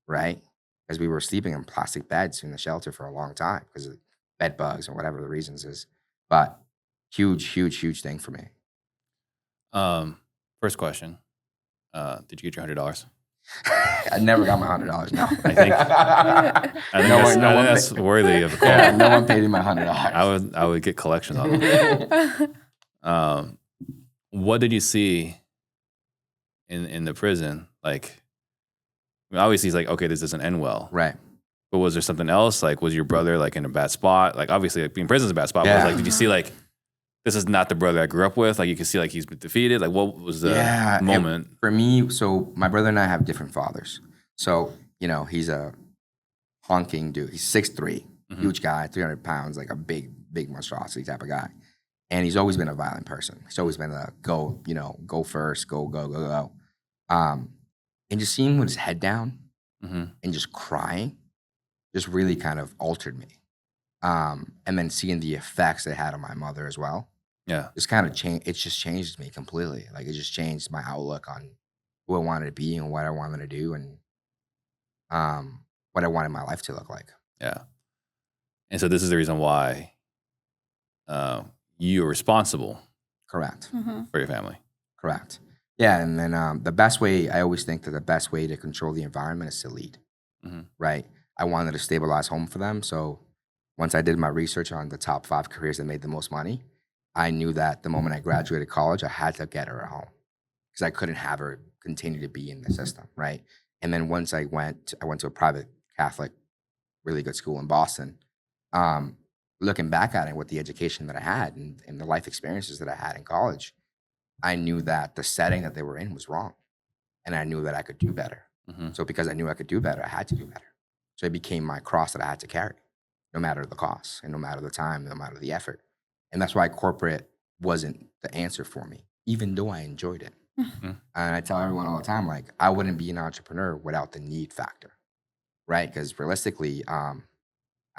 right? Because we were sleeping in plastic beds in the shelter for a long time because of bed bugs or whatever the reasons is. But huge thing for me. First question. Did you get your $100? I never got my $100. No, I think that's worthy of a call. Yeah, no one paid me my $100. I would get collections on them. What did you see in the prison? Like, obviously, he's like, okay, this doesn't end well, Right. But was there something else? Like, was your brother like in a bad spot? Like, obviously, like, being in prison is a bad spot. Yeah. But like, did you see like, this is not the brother I grew up with? Like, you can see like he's been defeated. Like, what was the moment? For me, so my brother and I have different fathers. So, he's a honking dude. He's 6'3", huge guy, 300 pounds, like a big monstrosity type of guy. And he's always been a violent person. He's always been a go first, go. And just seeing him with his head down and just crying just really kind of altered me. And then seeing the effects it had on my mother as well. Yeah. Just kind of changed. It just changed me completely. Like, it just changed my outlook on who I wanted to be and what I wanted to do and what I wanted my life to look like. Yeah. And so this is the reason why you are responsible. Correct. For your family. Correct. Yeah. And then I always think that the best way to control the environment is to lead. Right. I wanted a stabilized home for them. So once I did my research on the top 5 careers that made the most money, I knew that the moment I graduated college, I had to get her a home because I couldn't have her continue to be in the system, right? And then once I went to a private Catholic, really good school in Boston. Looking back at it with the education that I had and the life experiences that I had in college, I knew that the setting that they were in was wrong. And I knew that I could do better. So because I knew I could do better, I had to do better. So it became my cross that I had to carry, no matter the cost and no matter the time, no matter the effort. And that's why corporate wasn't the answer for me, even though I enjoyed it. And I tell everyone all the time, like, I wouldn't be an entrepreneur without the need factor, right? Because realistically, I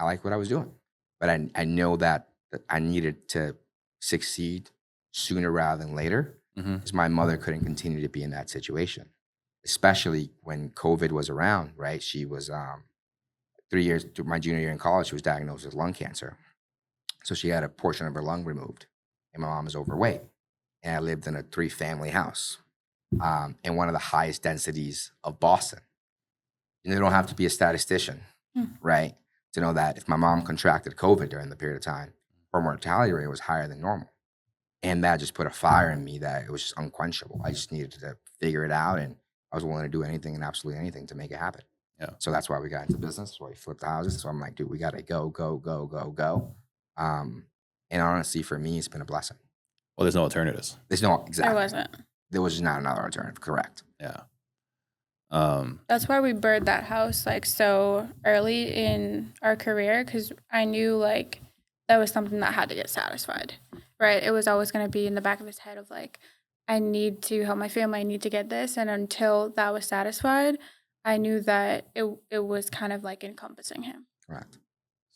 like what I was doing, but I know that I needed to succeed sooner rather than later, Mm-hmm. because my mother couldn't continue to be in that situation, especially when COVID was around, right? She was 3 years through my junior year in college, she was diagnosed with lung cancer. So she had a portion of her lung removed, and my mom was overweight. And I lived in a 3-family house in one of the highest densities of Boston. And you don't have to be a statistician, right, to know that if my mom contracted COVID during the period of time, her mortality rate was higher than normal. And that just put a fire in me that it was just unquenchable. I just needed to figure it out, and I was willing to do anything and absolutely anything to make it happen. Yeah. So that's why we got into business. That's why we flipped the houses. So I'm like, dude, we got to go, go, go, go, go. And honestly, for me, it's been a blessing. Well, there's no alternatives. There's no There exactly. wasn't. There was just not another alternative. Correct. Yeah. That's why we birthed that house like so early in our career, because I knew like that was something that had to get satisfied, right? It was always going to be in the back of his head of like, I need to help my family, I need to get this. And until that was satisfied, I knew that it was kind of like encompassing him. Correct.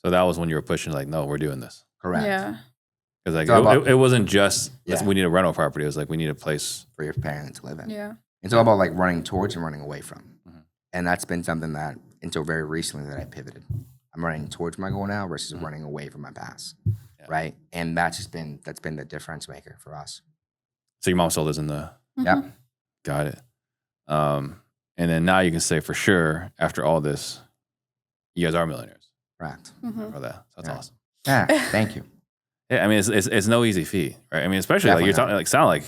So that was when you were pushing, like, no, we're doing this. Correct. Yeah. Because like It's all about- it wasn't just Yeah. we need a rental property. It was like we need a place. For your parents to live in. Yeah. It's all about like running towards and running away from. Mhm. And that's been something that until very recently that I pivoted. I'm running towards my goal now versus running away from my past. Yeah. Right. And that's been the difference maker for us. So your mom still lives in the. Yep. Got it. And then now you can say for sure after all this, you guys are millionaires. Correct. For that, so that's Yeah. awesome. Yeah. Thank you. Yeah, I mean it's no easy feat, right? I mean, especially like Definitely you're talking like sound like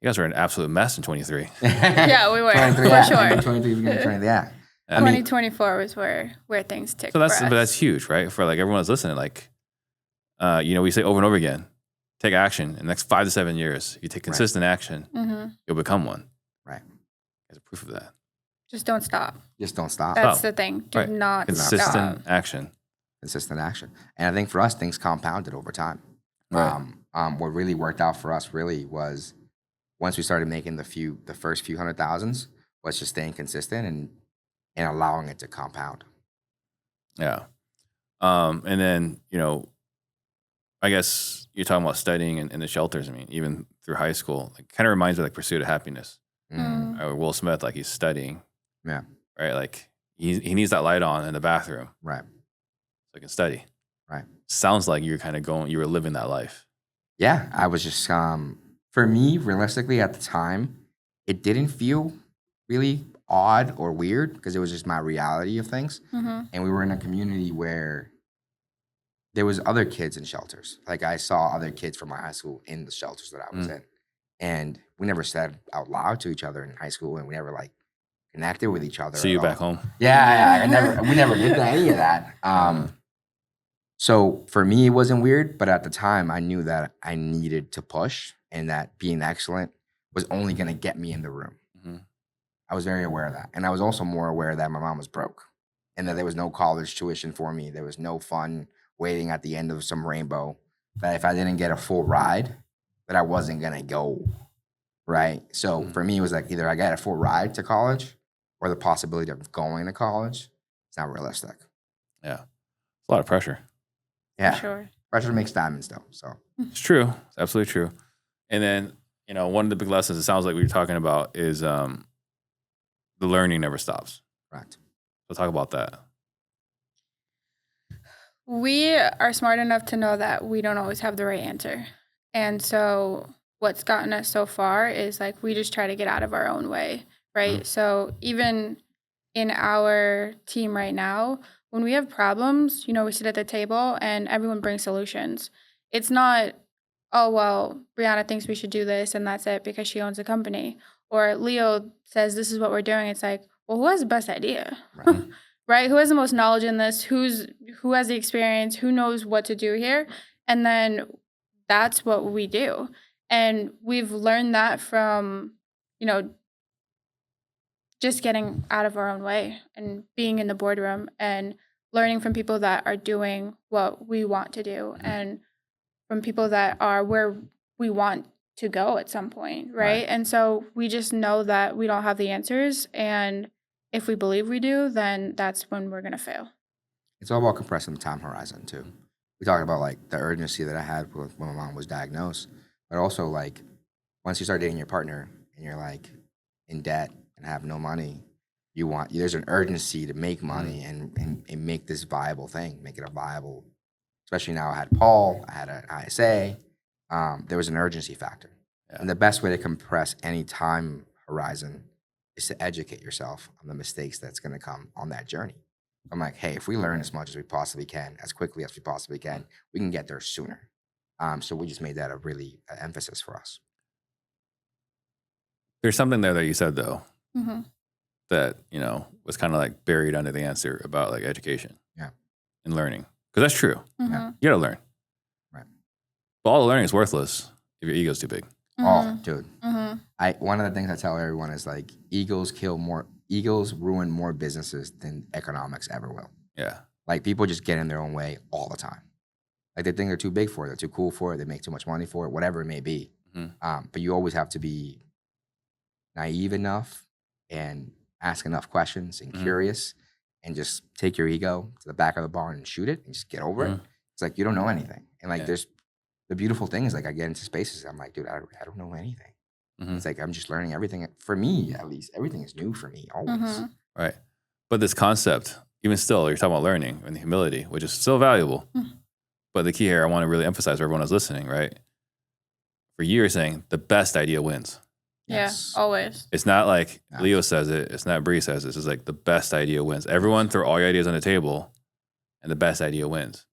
you guys were an absolute mess in 23. Yeah, we were, 23, for yeah. sure. 23, we're gonna 20, yeah. I mean, 2024 was where things ticked. so that's for us. but that's huge, right? For like everyone's listening, like we say over and over again, take action. In the next 5 to 7 years, you take consistent action, you'll become one. Right. There's a proof of that. Just don't stop. Just don't stop. That's the thing. Do Right. not Consistent stop. action. Consistent action. And I think for us, things compounded over time. Right. What really worked out for us really was once we started making the first few hundred thousands, was just staying consistent and allowing it to compound. Yeah. And then, I guess you're talking about studying in the shelters. I mean, even through high school, it kind of reminds me of like Pursuit of Happiness. Or Will Smith, like he's studying. Yeah. Right. Like he needs that light on in the bathroom Right. so he can study. Right. Sounds like you were living that life. Yeah. I was just for me, realistically at the time, it didn't feel really odd or weird because it was just my reality of things. And we were in a community where there was other kids in shelters. Like I saw other kids from my high school in the shelters that I was in. And we never said out loud to each other in high school, and we never like connected with each other. See you at back all. home. Yeah, we never did any of that. So for me, it wasn't weird, but at the time, I knew that I needed to push, and that being excellent was only going to get me in the room. Mhm. I was very aware of that, and I was also more aware that my mom was broke, and that there was no college tuition for me. There was no fun waiting at the end of some rainbow. That if I didn't get a full ride, that I wasn't gonna go. Right. So for me, it was like either I got a full ride to college, or the possibility of going to college. It's not realistic. Yeah. It's a lot of pressure. Yeah. Sure. Pressure makes diamonds, though. So It's true. It's absolutely true. And then, one of the big lessons it sounds like we were talking about is the learning never stops. correct. So talk about that. We are smart enough to know that we don't always have the right answer. And so what's gotten us so far is like we just try to get out of our own way, right? So even in our team right now, when we have problems, we sit at the table and everyone brings solutions. It's not, oh, well, Brianna thinks we should do this and that's it because she owns a company. Or Leo says this is what we're doing. It's like, well, who has the best idea? Right. Right? Who has the most knowledge in this? Who has the experience? Who knows what to do here? And then that's what we do. And we've learned that from, just getting out of our own way and being in the boardroom and learning from people that are doing what we want to do and from people that are where we want to go at some point, right? And so we just know that we don't have the answers, and if we believe we do, then that's when we're going to fail. It's all about compressing the time horizon too. We talked about like the urgency that I had when my mom was diagnosed, but also like once you start dating your partner and you're like in debt and have no money, there's an urgency to make money and make this viable thing, make it a viable. Especially now, I had Paul, I had an ISA. There was an urgency factor, and the best way to compress any time horizon is to educate yourself on the mistakes that's going to come on that journey. I'm like, hey, if we learn as much as we possibly can, as quickly as we possibly can, we can get there sooner. So we just made that a really emphasis for us. There's something there that you said though, that, you know, was kind of like buried under the answer about like education and learning. Because that's true. Yeah. You got to learn. Right. But all the learning is worthless if your ego's too big. Oh, dude. One of the things I tell everyone is like egos ruin more businesses than economics ever will. Yeah. Like people just get in their own way all the time. Like they think they're too big for it, they're too cool for it, they make too much money for it, whatever it may be. But you always have to be naive enough and ask enough questions and curious and just take your ego to the back of the barn and shoot it and just get over it. It's like you don't know anything. And like there's the beautiful thing is like I get into spaces, I'm like, dude, I don't know anything. It's like I'm just learning everything. For me, at least, everything is new for me always. Right. But this concept, even still, you're talking about learning and humility, which is still valuable. But the key here, I want to really emphasize for everyone who's listening, right? For years saying the best idea wins. Yes. Yeah, always. It's not like Leo says it. It's not Bree says it. It's like the best idea wins. Everyone throw all your ideas on the table and the best idea wins.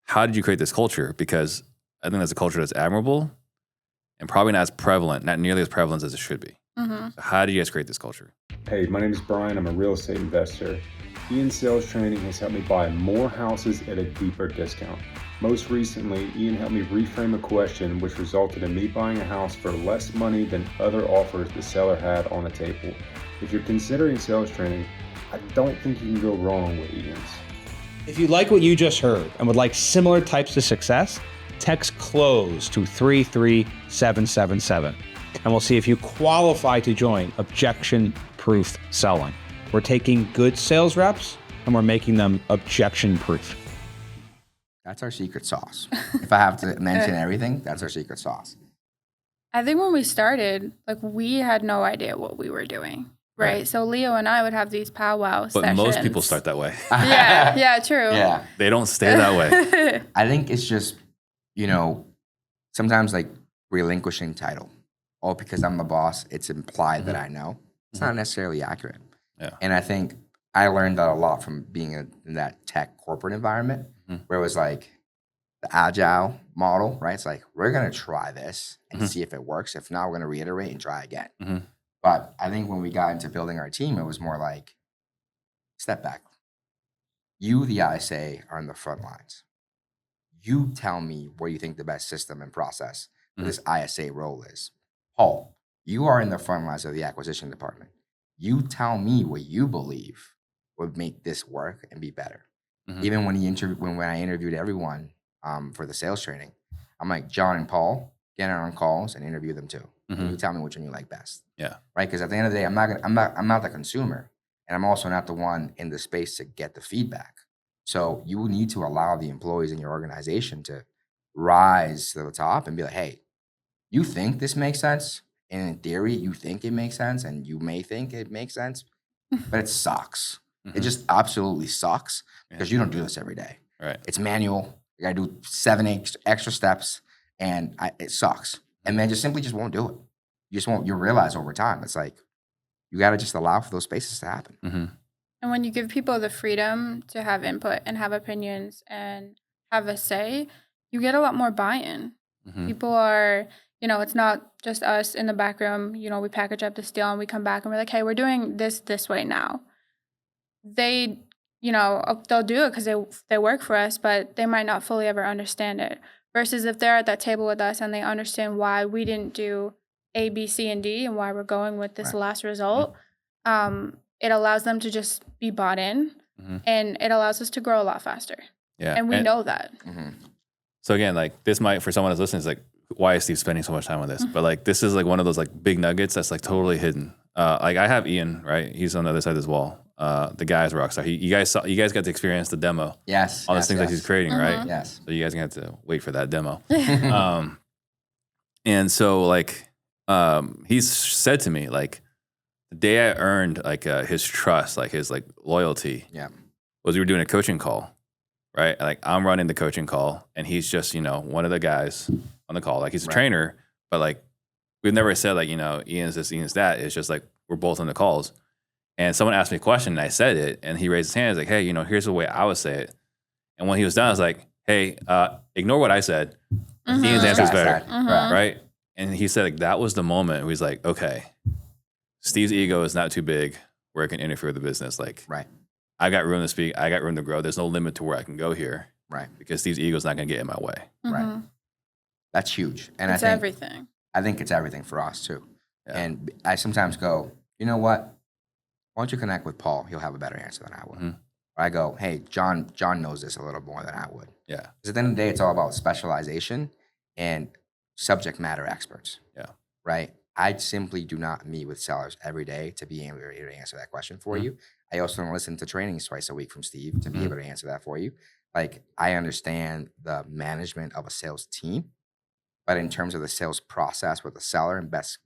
How did you create this culture? Because I think that's a culture that's admirable and probably not as prevalent, not nearly as prevalent as it should be. So how do you guys create this culture? Hey, my name is Brian. I'm a real estate investor. Ian's sales training has helped me buy more houses at a deeper discount. Most recently, Ian helped me reframe a question which resulted in me buying a house for less money than other offers the seller had on the table. If you're considering sales training, I don't think you can go wrong with Ian's. If you like what you just heard and would like similar types of success, text CLOSE to 33777 and we'll see if you qualify to join Objection-Proof Selling. We're taking good sales reps and we're making them objection-proof. That's our secret sauce. If I have to mention everything, that's our secret sauce. I think when we started, like we had no idea what we were doing, right? So Leo and I would have these powwow But sessions. most people start that way. Yeah, true. Yeah. They don't stay that way. I think it's just, you know, sometimes like relinquishing title. Oh, because I'm the boss, it's implied that I know. It's not necessarily accurate. Yeah. And I think I learned that a lot from being in that tech corporate environment where it was like the agile model, right? It's like, we're going to try this and see if it works. If not, we're going to reiterate and try again. But I think when we got into building our team, it was more like, step back. You, the ISA, are in the front lines. You tell me what you think the best system and process for this ISA role is. Paul, you are in the front lines of the acquisition department. You tell me what you believe would make this work and be better. Even when I interviewed everyone for the sales training, I'm like, John and Paul, get on calls and interview them too. And you tell me which one you like best. Yeah. Right? Because at the end of the day, I'm not the consumer, and I'm also not the one in the space to get the feedback. So you need to allow the employees in your organization to rise to the top and be like, hey, you think this makes sense? And in theory, you think it makes sense, and you may think it makes sense, but it sucks. It just absolutely sucks because you don't do this every day. Right. It's manual. You got to do 7 extra steps, and it sucks. And man, just won't do it. You just won't. You realize over time, it's like you got to just allow for those spaces to happen. And when you give people the freedom to have input and have opinions and have a say, you get a lot more buy-in. People are, you know, it's not just us in the back room. You know, we package up this deal and we come back and we're like, hey, we're doing this way now. They, you know, they'll do it because they work for us, but they might not fully ever understand it. Versus if they're at that table with us and they understand why we didn't do A, B, C, and D and why we're going with this last result, it allows them to just be bought in, and it allows us to grow a lot faster. Yeah, and we know that. So again, like this might, for someone that's listening, is like, why is Steve spending so much time on this? But like, this is like one of those like big nuggets that's like totally hidden. Like I have Ian, right? He's on the other side as well. The guy's a rock star. You guys got to experience the demo. Yes. All the things that he's creating, right? Yes. So you guys are gonna have to wait for that demo. And so like, he's said to me like, the day I earned like his trust, like his like loyalty, was we were doing a coaching call, right? Like I'm running the coaching call, and he's just one of the guys on the call. Like he's a trainer, but like we've never said like Ian's this, Ian's that. It's just like we're both on the calls. And someone asked me a question, and I said it, and he raised his hand. He's like, "Hey, here's the way I would say it." And when he was done, I was like, "Hey, ignore what I said. Ian's answer is better, right?" And he said like that was the moment where he's like, "Okay, Steve's ego is not too big where it can interfere with the business. Like, I got room to speak. I got room to grow. There's no limit to where I can go here, right? Because Steve's ego is not going to get in my way, right? That's huge, and it's everything. I think it's everything for us too. Yeah. And I sometimes go, you know what? Why don't you connect with Paul? He'll have a better answer than I would. Or I go, hey, John knows this a little more than I would. Yeah. Because at the end of the day, it's all about specialization and subject matter experts. Yeah. Right? I simply do not meet with sellers every day to be able to answer that question for you. I also don't listen to trainings twice a week from Steve to be able to answer that for you. Like, I understand the management of a sales team, but in terms of the sales process with the seller and best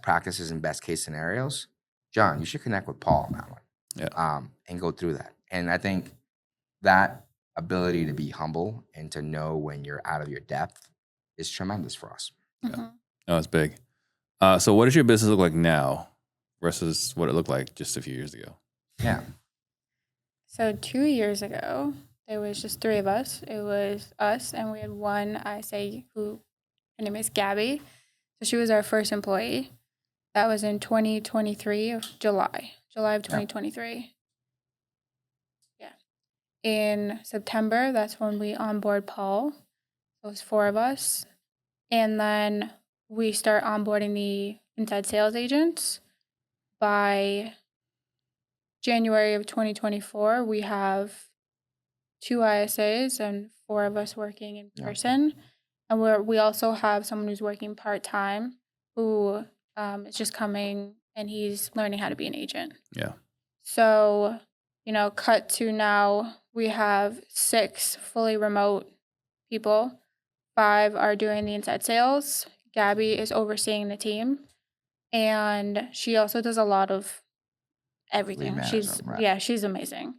practices and best case scenarios, John, you should connect with Paul on that one. Yeah. And go through that. And I think that ability to be humble and to know when you're out of your depth is tremendous for us. Yeah. Oh, it's big. So what does your business look like now versus what it looked like just a few years ago? Yeah. So 2 years ago, there was just 3 of us. It was us, and we had one, her name is Gabby. So she was our first employee. That was in 2023 of July of 2023. Yeah. In September, that's when we onboard Paul. So it was 4 of us. And then we start onboarding the inside sales agents. By January of 2024, we have 2 ISAs and 4 of us working in person. And we also have someone who's working part-time who is just coming and he's learning how to be an agent. Yeah. So, cut to now, we have 6 fully remote people. 5 are doing the inside sales. Gabby is overseeing the team. And she also does a lot of everything. She's amazing.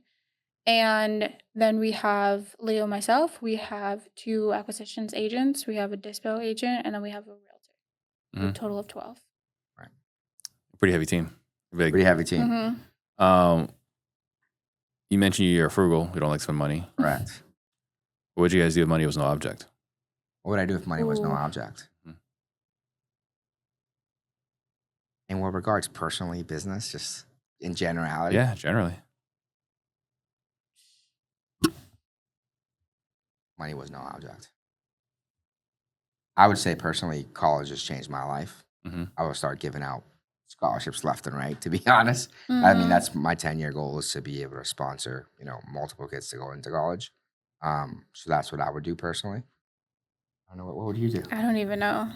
And then we have Leo, myself. We have 2 acquisitions agents. We have a dispo agent, and then we have a realtor. A total of 12. Right. Pretty heavy team. Big. Pretty heavy team. You mentioned you're frugal. You don't like to spend money. Correct. What would you guys do if money was no object? What would I do if money was no object? In what regards? Personally, business, just in generality? Yeah, generally. Money was no object. I would say personally, college has changed my life. I would start giving out scholarships left and right, to be honest. I mean, that's my 10-year goal, is to be able to sponsor, multiple kids to go into college. So that's what I would do personally. I don't know. What would you do? I don't even know.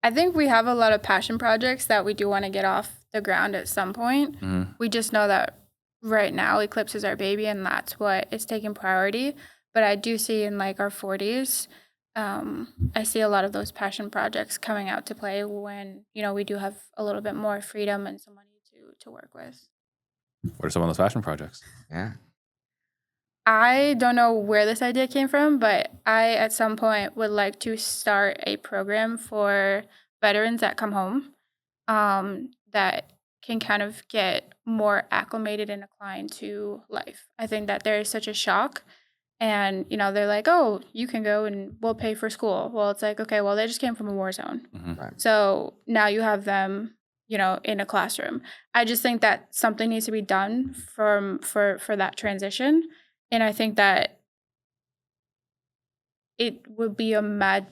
I think we have a lot of passion projects that we do want to get off the ground at some point. We just know that right now Eclipse is our baby, and that's what is taking priority. But I do see in like our 40s, I see a lot of those passion projects coming out to play when, we do have a little bit more freedom and some money to work with. What are some of those passion projects? Yeah. I don't know where this idea came from, but I, at some point, would like to start a program for veterans that come home that can kind of get more acclimated and inclined to life. I think that there is such a shock. And, they're like, oh, you can go and we'll pay for school. Well, it's like, okay, well, they just came from a war zone. Right. So now you have them, in a classroom. I just think that something needs to be done for that transition. And I think that it would be a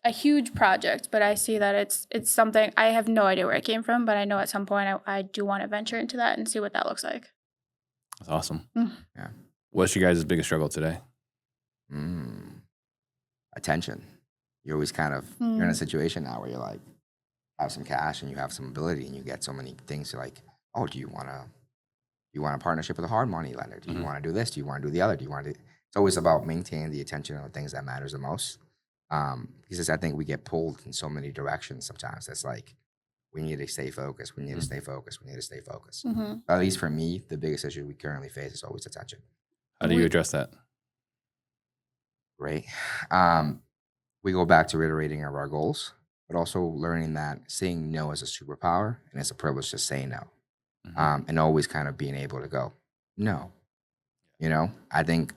huge project, but I see that it's something, I have no idea where it came from, but I know at some point I do want to venture into that and see what that looks like. That's awesome. Yeah. What's your guys' biggest struggle today? attention. You're always kind of, you're in a situation now where you're like, have some cash and you have some ability and you get so many things. You're like, oh, do you want a partnership with a hard money lender? Do you want to do this? Do you want to do the other? Do you want to? It's always about maintaining the attention on the things that matters the most. Because I think we get pulled in so many directions sometimes. That's like, we need to stay focused. We need to stay focused. We need to stay focused. At least for me, the biggest issue we currently face is always attention. How do you address that? Right. We go back to reiterating our goals, but also learning that saying no is a superpower and it's a privilege to say no. And always kind of being able to go, no. You know, I think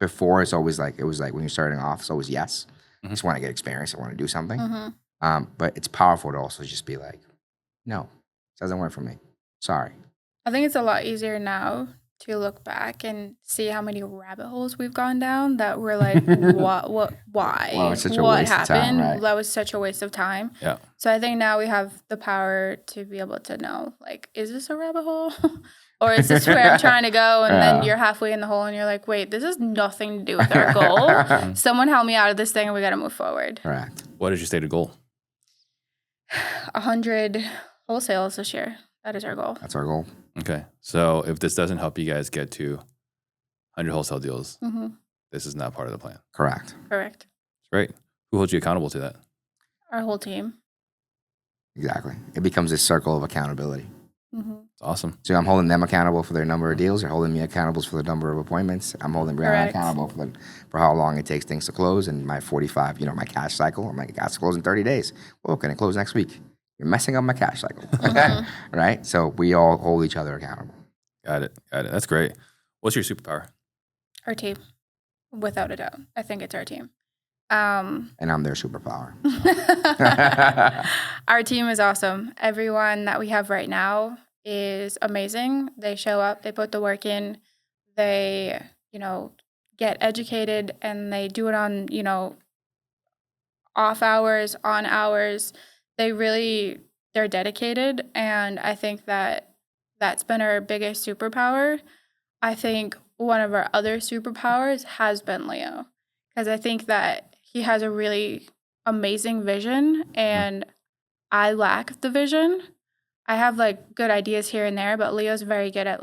before it was like when you're starting off, it's always yes. I just want to get experience. I want to do something. But it's powerful to also just be like, no, it doesn't work for me. Sorry. I think it's a lot easier now to look back and see how many rabbit holes we've gone down that we're like, why? Well, it's such a what waste of happened? time, right? That was such a waste of time. Yeah. So I think now we have the power to be able to know, like, is this a rabbit hole? Or is this where I'm trying to go? And then you're halfway in the hole and you're like, wait, this has nothing to do with our goal. Someone help me out of this thing and we got to move forward. Correct. What is your stated goal? 100 wholesales this year. That is our goal. That's our goal. Okay. So if this doesn't help you guys get to 100 wholesale deals, this is not part of the plan. Correct. Correct. Great. Who holds you accountable to that? Our whole team. Exactly. It becomes a circle of accountability. It's awesome. So I'm holding them accountable for their number of deals. They're holding me accountable for the number of appointments. I'm holding Brianna Correct. accountable for how long it takes things to close and my 45, my cash cycle. I'm like, it has to close in 30 days. Well, can it close next week? You're messing up my cash cycle. Right? So we all hold each other accountable. Got it. That's great. What's your superpower? Our team. Without a doubt. I think it's our team. And I'm their superpower. Our team is awesome. Everyone that we have right now is amazing. They show up, they put the work in, they, get educated, and they do it on, off hours, on hours. They're dedicated. And I think that's been our biggest superpower. I think one of our other superpowers has been Leo, because I think that he has a really amazing vision and I lack the vision. I have good ideas here and there, but Leo's very good at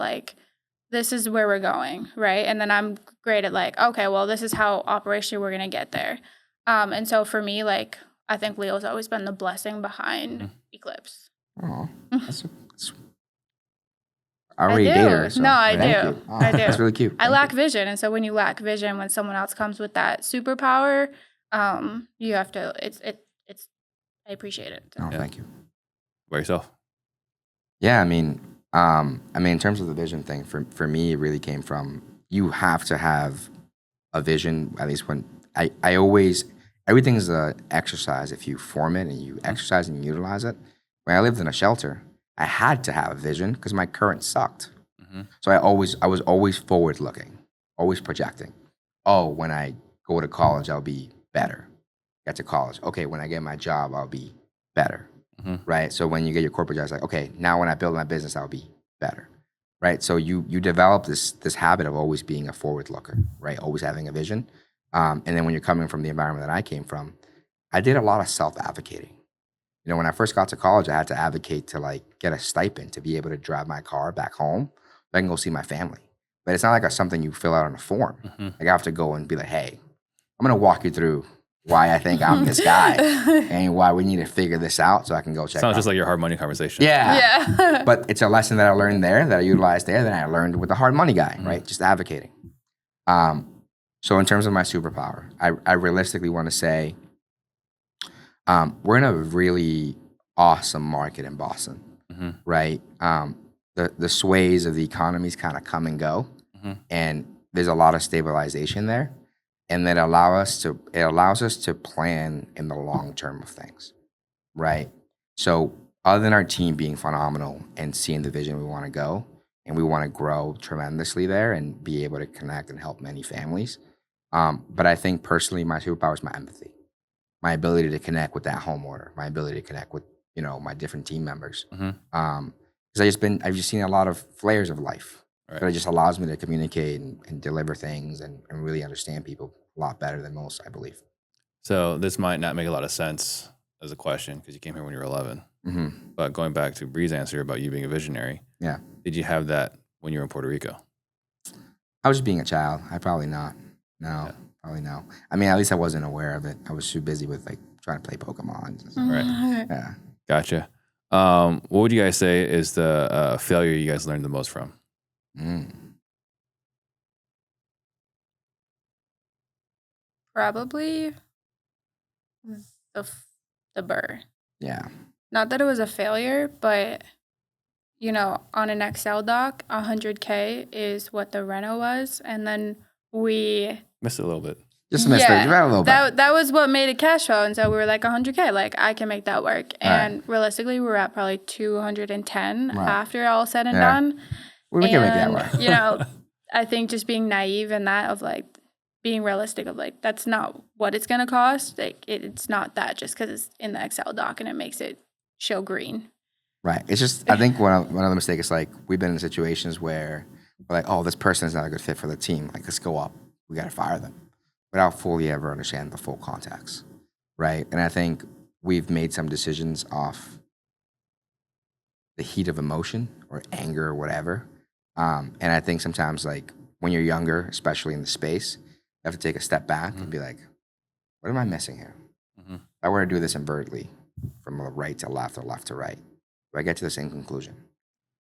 this is where we're going, right? And then I'm great at okay, well, this is how operationally we're gonna get there. And so for me, I think Leo's always been the blessing behind Eclipse. Oh, I already date her. So no, I thank do. you. Oh, I do. That's really cute. I lack vision, and so when you lack vision, when someone else comes with that superpower, you have to. It's. I appreciate it. Oh, thank you. By yourself? Yeah, I mean, in terms of the vision thing, for me, it really came from you have to have a vision. At least when I always everything's an exercise if you form it and you exercise and you utilize it. When I lived in a shelter, I had to have a vision because my current sucked. So I was always forward looking, always projecting. Oh, when I go to college, I'll be better. Get to college. Okay, when I get my job, I'll be better. Right? So when you get your corporate job, it's like, okay, now when I build my business, I'll be better. Right? So you develop this habit of always being a forward looker, right? Always having a vision. And then when you're coming from the environment that I came from, I did a lot of self-advocating. When I first got to college, I had to advocate to get a stipend to be able to drive my car back home so I can go see my family. But it's not something you fill out on a form. I have to go and be like, hey, I'm going to walk you through why I think I'm this guy and why we need to figure this out so I can go check Sounds out. just like your hard money conversation. Yeah. But it's a lesson that I learned there, that I utilized there, that I learned with the hard money guy, right? Just advocating. So in terms of my superpower, I realistically want to say we're in a really awesome market in Boston, right? The sways of the economies kind of come and go, and there's a lot of stabilization there. And that allows us to plan in the long term of things, right? So other than our team being phenomenal and seeing the vision we want to go, and we want to grow tremendously there and be able to connect and help many families. But I think personally, my superpower is my empathy, my ability to connect with that homeowner, my ability to connect with, my different team members. Because I've just seen a lot of flares of life. Right. But it just allows me to communicate and deliver things and really understand people a lot better than most, I believe. So this might not make a lot of sense as a question because you came here when you were 11. Mm-hmm. But going back to Bree's answer about you being a visionary, Yeah. did you have that when you were in Puerto Rico? I was just being a child. I probably not. No, probably no. I mean, at least I wasn't aware of it. I was too busy with like trying to play Pokemon. Right. Yeah. Gotcha. What would you guys say is the failure you guys learned the most from? Probably the burr. Yeah. Not that it was a failure, but on an Excel doc, 100K is what the reno was, and then we Missed it a little bit. Just missed it. You ran a little bit. that was what made it cash flow, and so we were like 100K, like I can make that work. And realistically, we were at probably 210 after all said and done. We can make that work. I think just being naive in that of like being realistic of like that's not what it's gonna cost. Like it's not that just because it's in the Excel doc and it makes it show green. Right. It's just, I think one of the mistakes is like we've been in situations where we're like, oh, this person is not a good fit for the team. Like, let's go up. We got to fire them without fully ever understanding the full context. Right. And I think we've made some decisions off the heat of emotion or anger or whatever. And I think sometimes like when you're younger, especially in the space, you have to take a step back and be like, what am I missing here? If I were to do this invertly from right to left or left to right, I get to the same conclusion.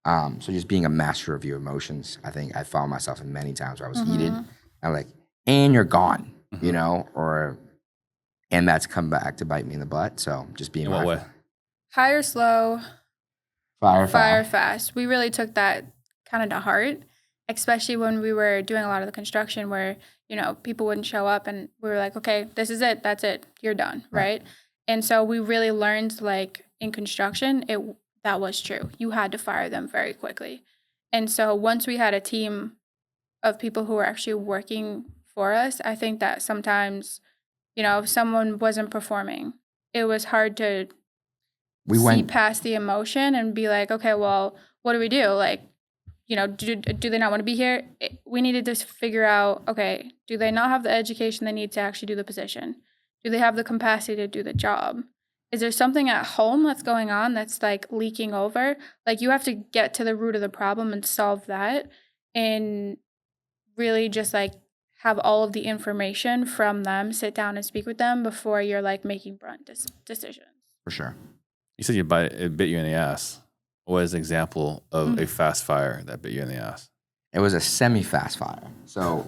So just being a master of your emotions, I think I found myself in many times where I was heated. I'm like, and you're gone, and that's come back to bite me in the butt. So just being In what way? Hire slow, fire fast. We really took that kind of to heart, especially when we were doing a lot of the construction where, people wouldn't show up and we were like, okay, this is it. That's it. You're done. Right. And so we really learned like in construction, that was true. You had to fire them very quickly. And so once we had a team of people who were actually working for us, I think that sometimes, if someone wasn't performing, it was hard to see past the emotion and be like, okay, well, what do we do? Like, do they not want to be here? We needed to figure out, okay, do they not have the education they need to actually do the position? Do they have the capacity to do the job? Is there something at home that's going on that's like leaking over? Like you have to get to the root of the problem and solve that and really just like have all of the information from them, sit down and speak with them before you're like making blunt decisions. For sure. You said it bit you in the ass. What is an example of a fast fire that bit you in the ass? It was a semi-fast fire. So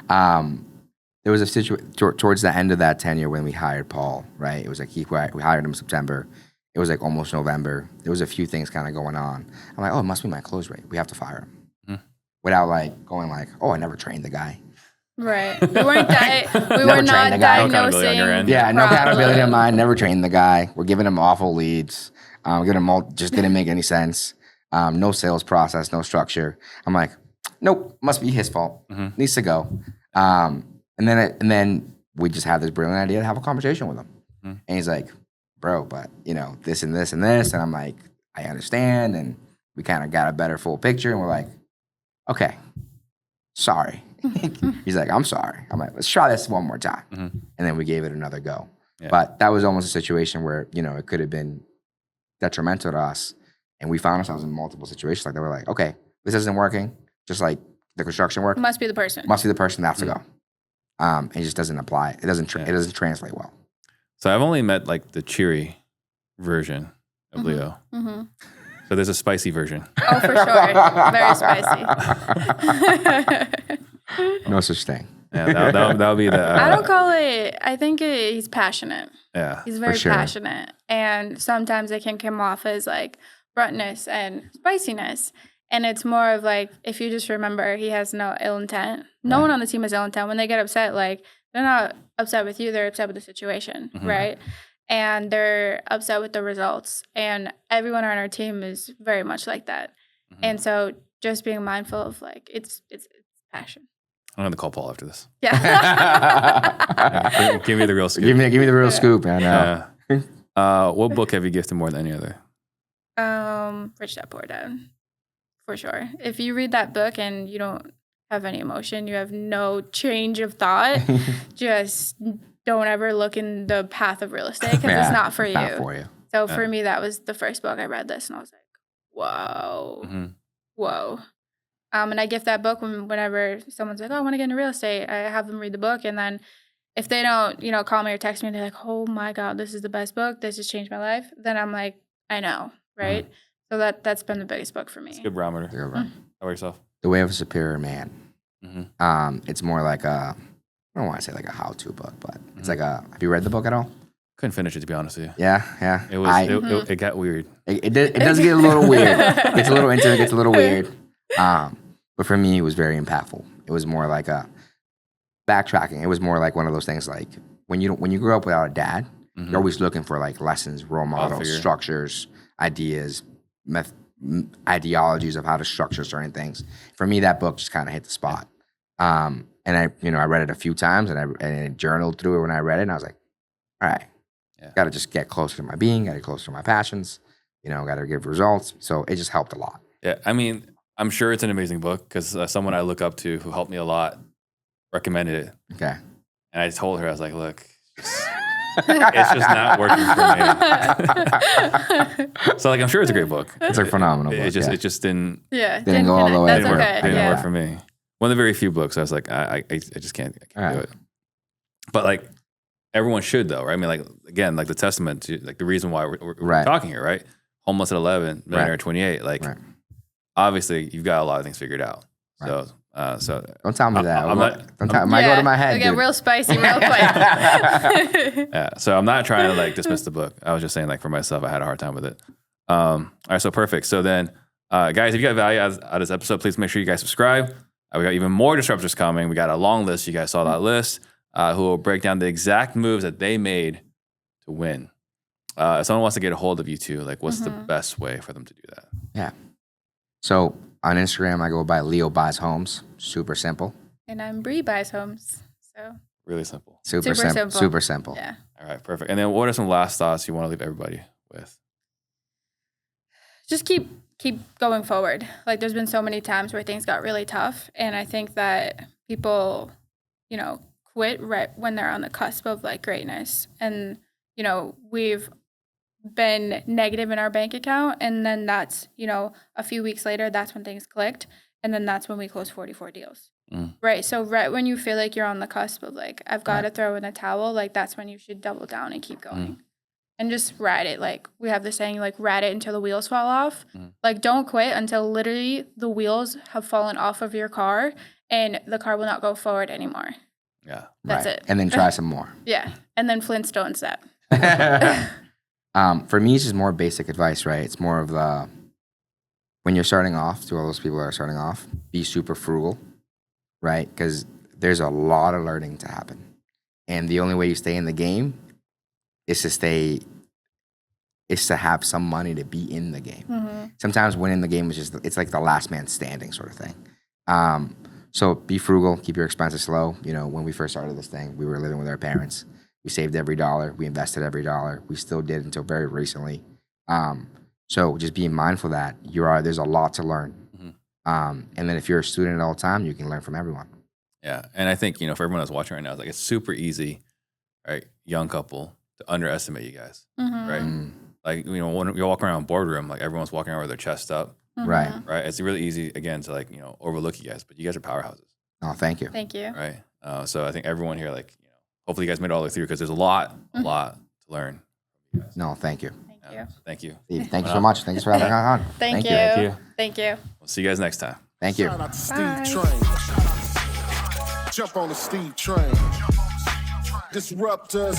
there was a situation towards the end of that tenure when we hired Paul, right? It was like we hired him in September. It was like almost November. There was a few things kind of going on. I'm like, oh, it must be my close rate. We have to fire him. Without like going like, oh, I never trained the guy. Right. We weren't we were not diagnosing. No accountability on mine. Never trained the guy. We're giving him awful leads. Giving him all, just didn't make any sense. No sales process, no structure. I'm like, nope, must be his fault. Needs to go. And then we just had this brilliant idea to have a conversation with him. And he's like, bro, but this and this and this. And I'm like, I understand. And we kind of got a better full picture. And we're like, okay, sorry. He's like, I'm sorry. I'm like, let's try this one more time. And then we gave it another go. Yeah. But that was almost a situation where, it could have been detrimental to us. And we found ourselves in multiple situations like that. We're like, okay, this isn't working. Just like the construction work. Must be the person that has to go. It just doesn't apply. It doesn't translate well. So I've only met like the cheery version of Leo. So there's a spicy version. Oh, for sure. Very spicy. No such thing. Yeah, that'll be the... I don't call it... I think he's passionate. Yeah. He's very passionate. And sometimes it can come off as like bluntness and spiciness. And it's more of like, if you just remember, he has no ill intent. No one on the team has ill intent. When they get upset, like, they're not upset with you. They're upset with the situation, right? And they're upset with the results. And everyone on our team is very much like that. And so just being mindful of like, it's passion. I'm going to call Paul after this. Yeah. Give me the real scoop. Give me the real scoop, man. What book have you gifted more than any other? Rich Dad Poor Dad. For sure. If you read that book and you don't have any emotion, you have no change of thought, just don't ever look in the path of real estate because Yeah, it's not for you. Not for you. So for me, that was the first book I read this, and I was like, whoa, whoa. And I gift that book whenever someone's like, oh, I want to get into real estate. I have them read the book, and then if they don't, call me or text me, and they're like, oh my God, this is the best book. This just changed my life. Then I'm like, I know, right? So that's been the biggest book for me. It's a good barometer. How about yourself? The Way of a Superior Man. It's more like I don't want to say like a how-to book, but it's like have you read the book at all? Couldn't finish it, to be honest with you. Yeah. It was. It got weird. It does get a little weird. It gets a little into it. Gets a little weird. But for me, it was very impactful. It was more like backtracking. It was more like one of those things like when you grow up without a dad, you're always looking for like lessons, role models, structures, ideas, ideologies of how to structure certain things. For me, that book just kind of hit the spot. And I read it a few times, and I journaled through it when I read it, and I was like, all right, got to just get closer to my being, got to get closer to my passions, got to give results. So it just helped a lot. Yeah, I mean, I'm sure it's an amazing book because someone I look up to who helped me a lot recommended it. Okay. And I told her, I was like, look, it's just not working for me. So, like, I'm sure it's a great book. It's a phenomenal book. It just didn't. Yeah, didn't go all the way. That's okay. Didn't work for me. One of the very few books I was like, I just can't do it. But like, everyone should though, right? I mean, like again, like the testament to like the reason why we're talking here, right? Homeless at 11, millionaire at 28. Like, obviously, you've got a lot of things figured out. Right. So don't tell me that. I'm not. It might go to my head. Get real spicy real quick. Yeah. So I'm not trying to like dismiss the book. I was just saying like for myself, I had a hard time with it. All right. So perfect. So then, guys, if you got value out of this episode, please make sure you guys subscribe. We got even more disruptors coming. We got a long list. You guys saw that list. Who will break down the exact moves that they made to win. If someone wants to get a hold of you too, like what's the best way for them to do that? Yeah. So on Instagram, I go by Leo Buys Homes. Super simple. And I'm Bree Buys Homes. So really simple. Super simple. Super simple. Yeah. All right, perfect. And then what are some last thoughts you want to leave everybody with? Just keep going forward. Like there's been so many times where things got really tough, and I think that people, quit right when they're on the cusp of like greatness. And we've been negative in our bank account, and then that's a few weeks later, that's when things clicked, and then that's when we closed 44 deals. Right. So right when you feel like you're on the cusp of like I've got to throw in the towel, like that's when you should double down and keep going. And just ride it. Like we have the saying, like ride it until the wheels fall off. Like don't quit until literally the wheels have fallen off of your car and the car will not go forward anymore. Yeah. That's it. And then try some more. Yeah. And then Flintstones that. For me, it's just more basic advice, right? It's more of the, when you're starting off, to all those people that are starting off, be super frugal, right? Because there's a lot of learning to happen. And the only way you stay in the game is to have some money to be in the game. Sometimes winning the game is it's like the last man standing sort of thing. So be frugal, keep your expenses low. When we first started this thing, we were living with our parents. We saved every dollar, we invested every dollar. We still did until very recently. So just being mindful that there's a lot to learn. And then if you're a student at all time, you can learn from everyone. Yeah. And I think, for everyone that's watching right now, it's like it's super easy, right? Young couple to underestimate you guys, right? Like, when you walk around a boardroom, like everyone's walking around with their chest up. Right. Right. It's really easy, again, to like, overlook you guys, but you guys are powerhouses. Oh, thank you. Thank you. Right. So I think everyone here, like, hopefully you guys made it all the way through because there's a lot to learn. No, thank you. Thank you. Thank you. Steve, thank you so much. Thanks for having me on. Thank you. Thank you. Thank you. We'll see you guys next time. Thank you. Shout out to Bye. Steve Trang. Jump on the Steve Trang. Disruptors.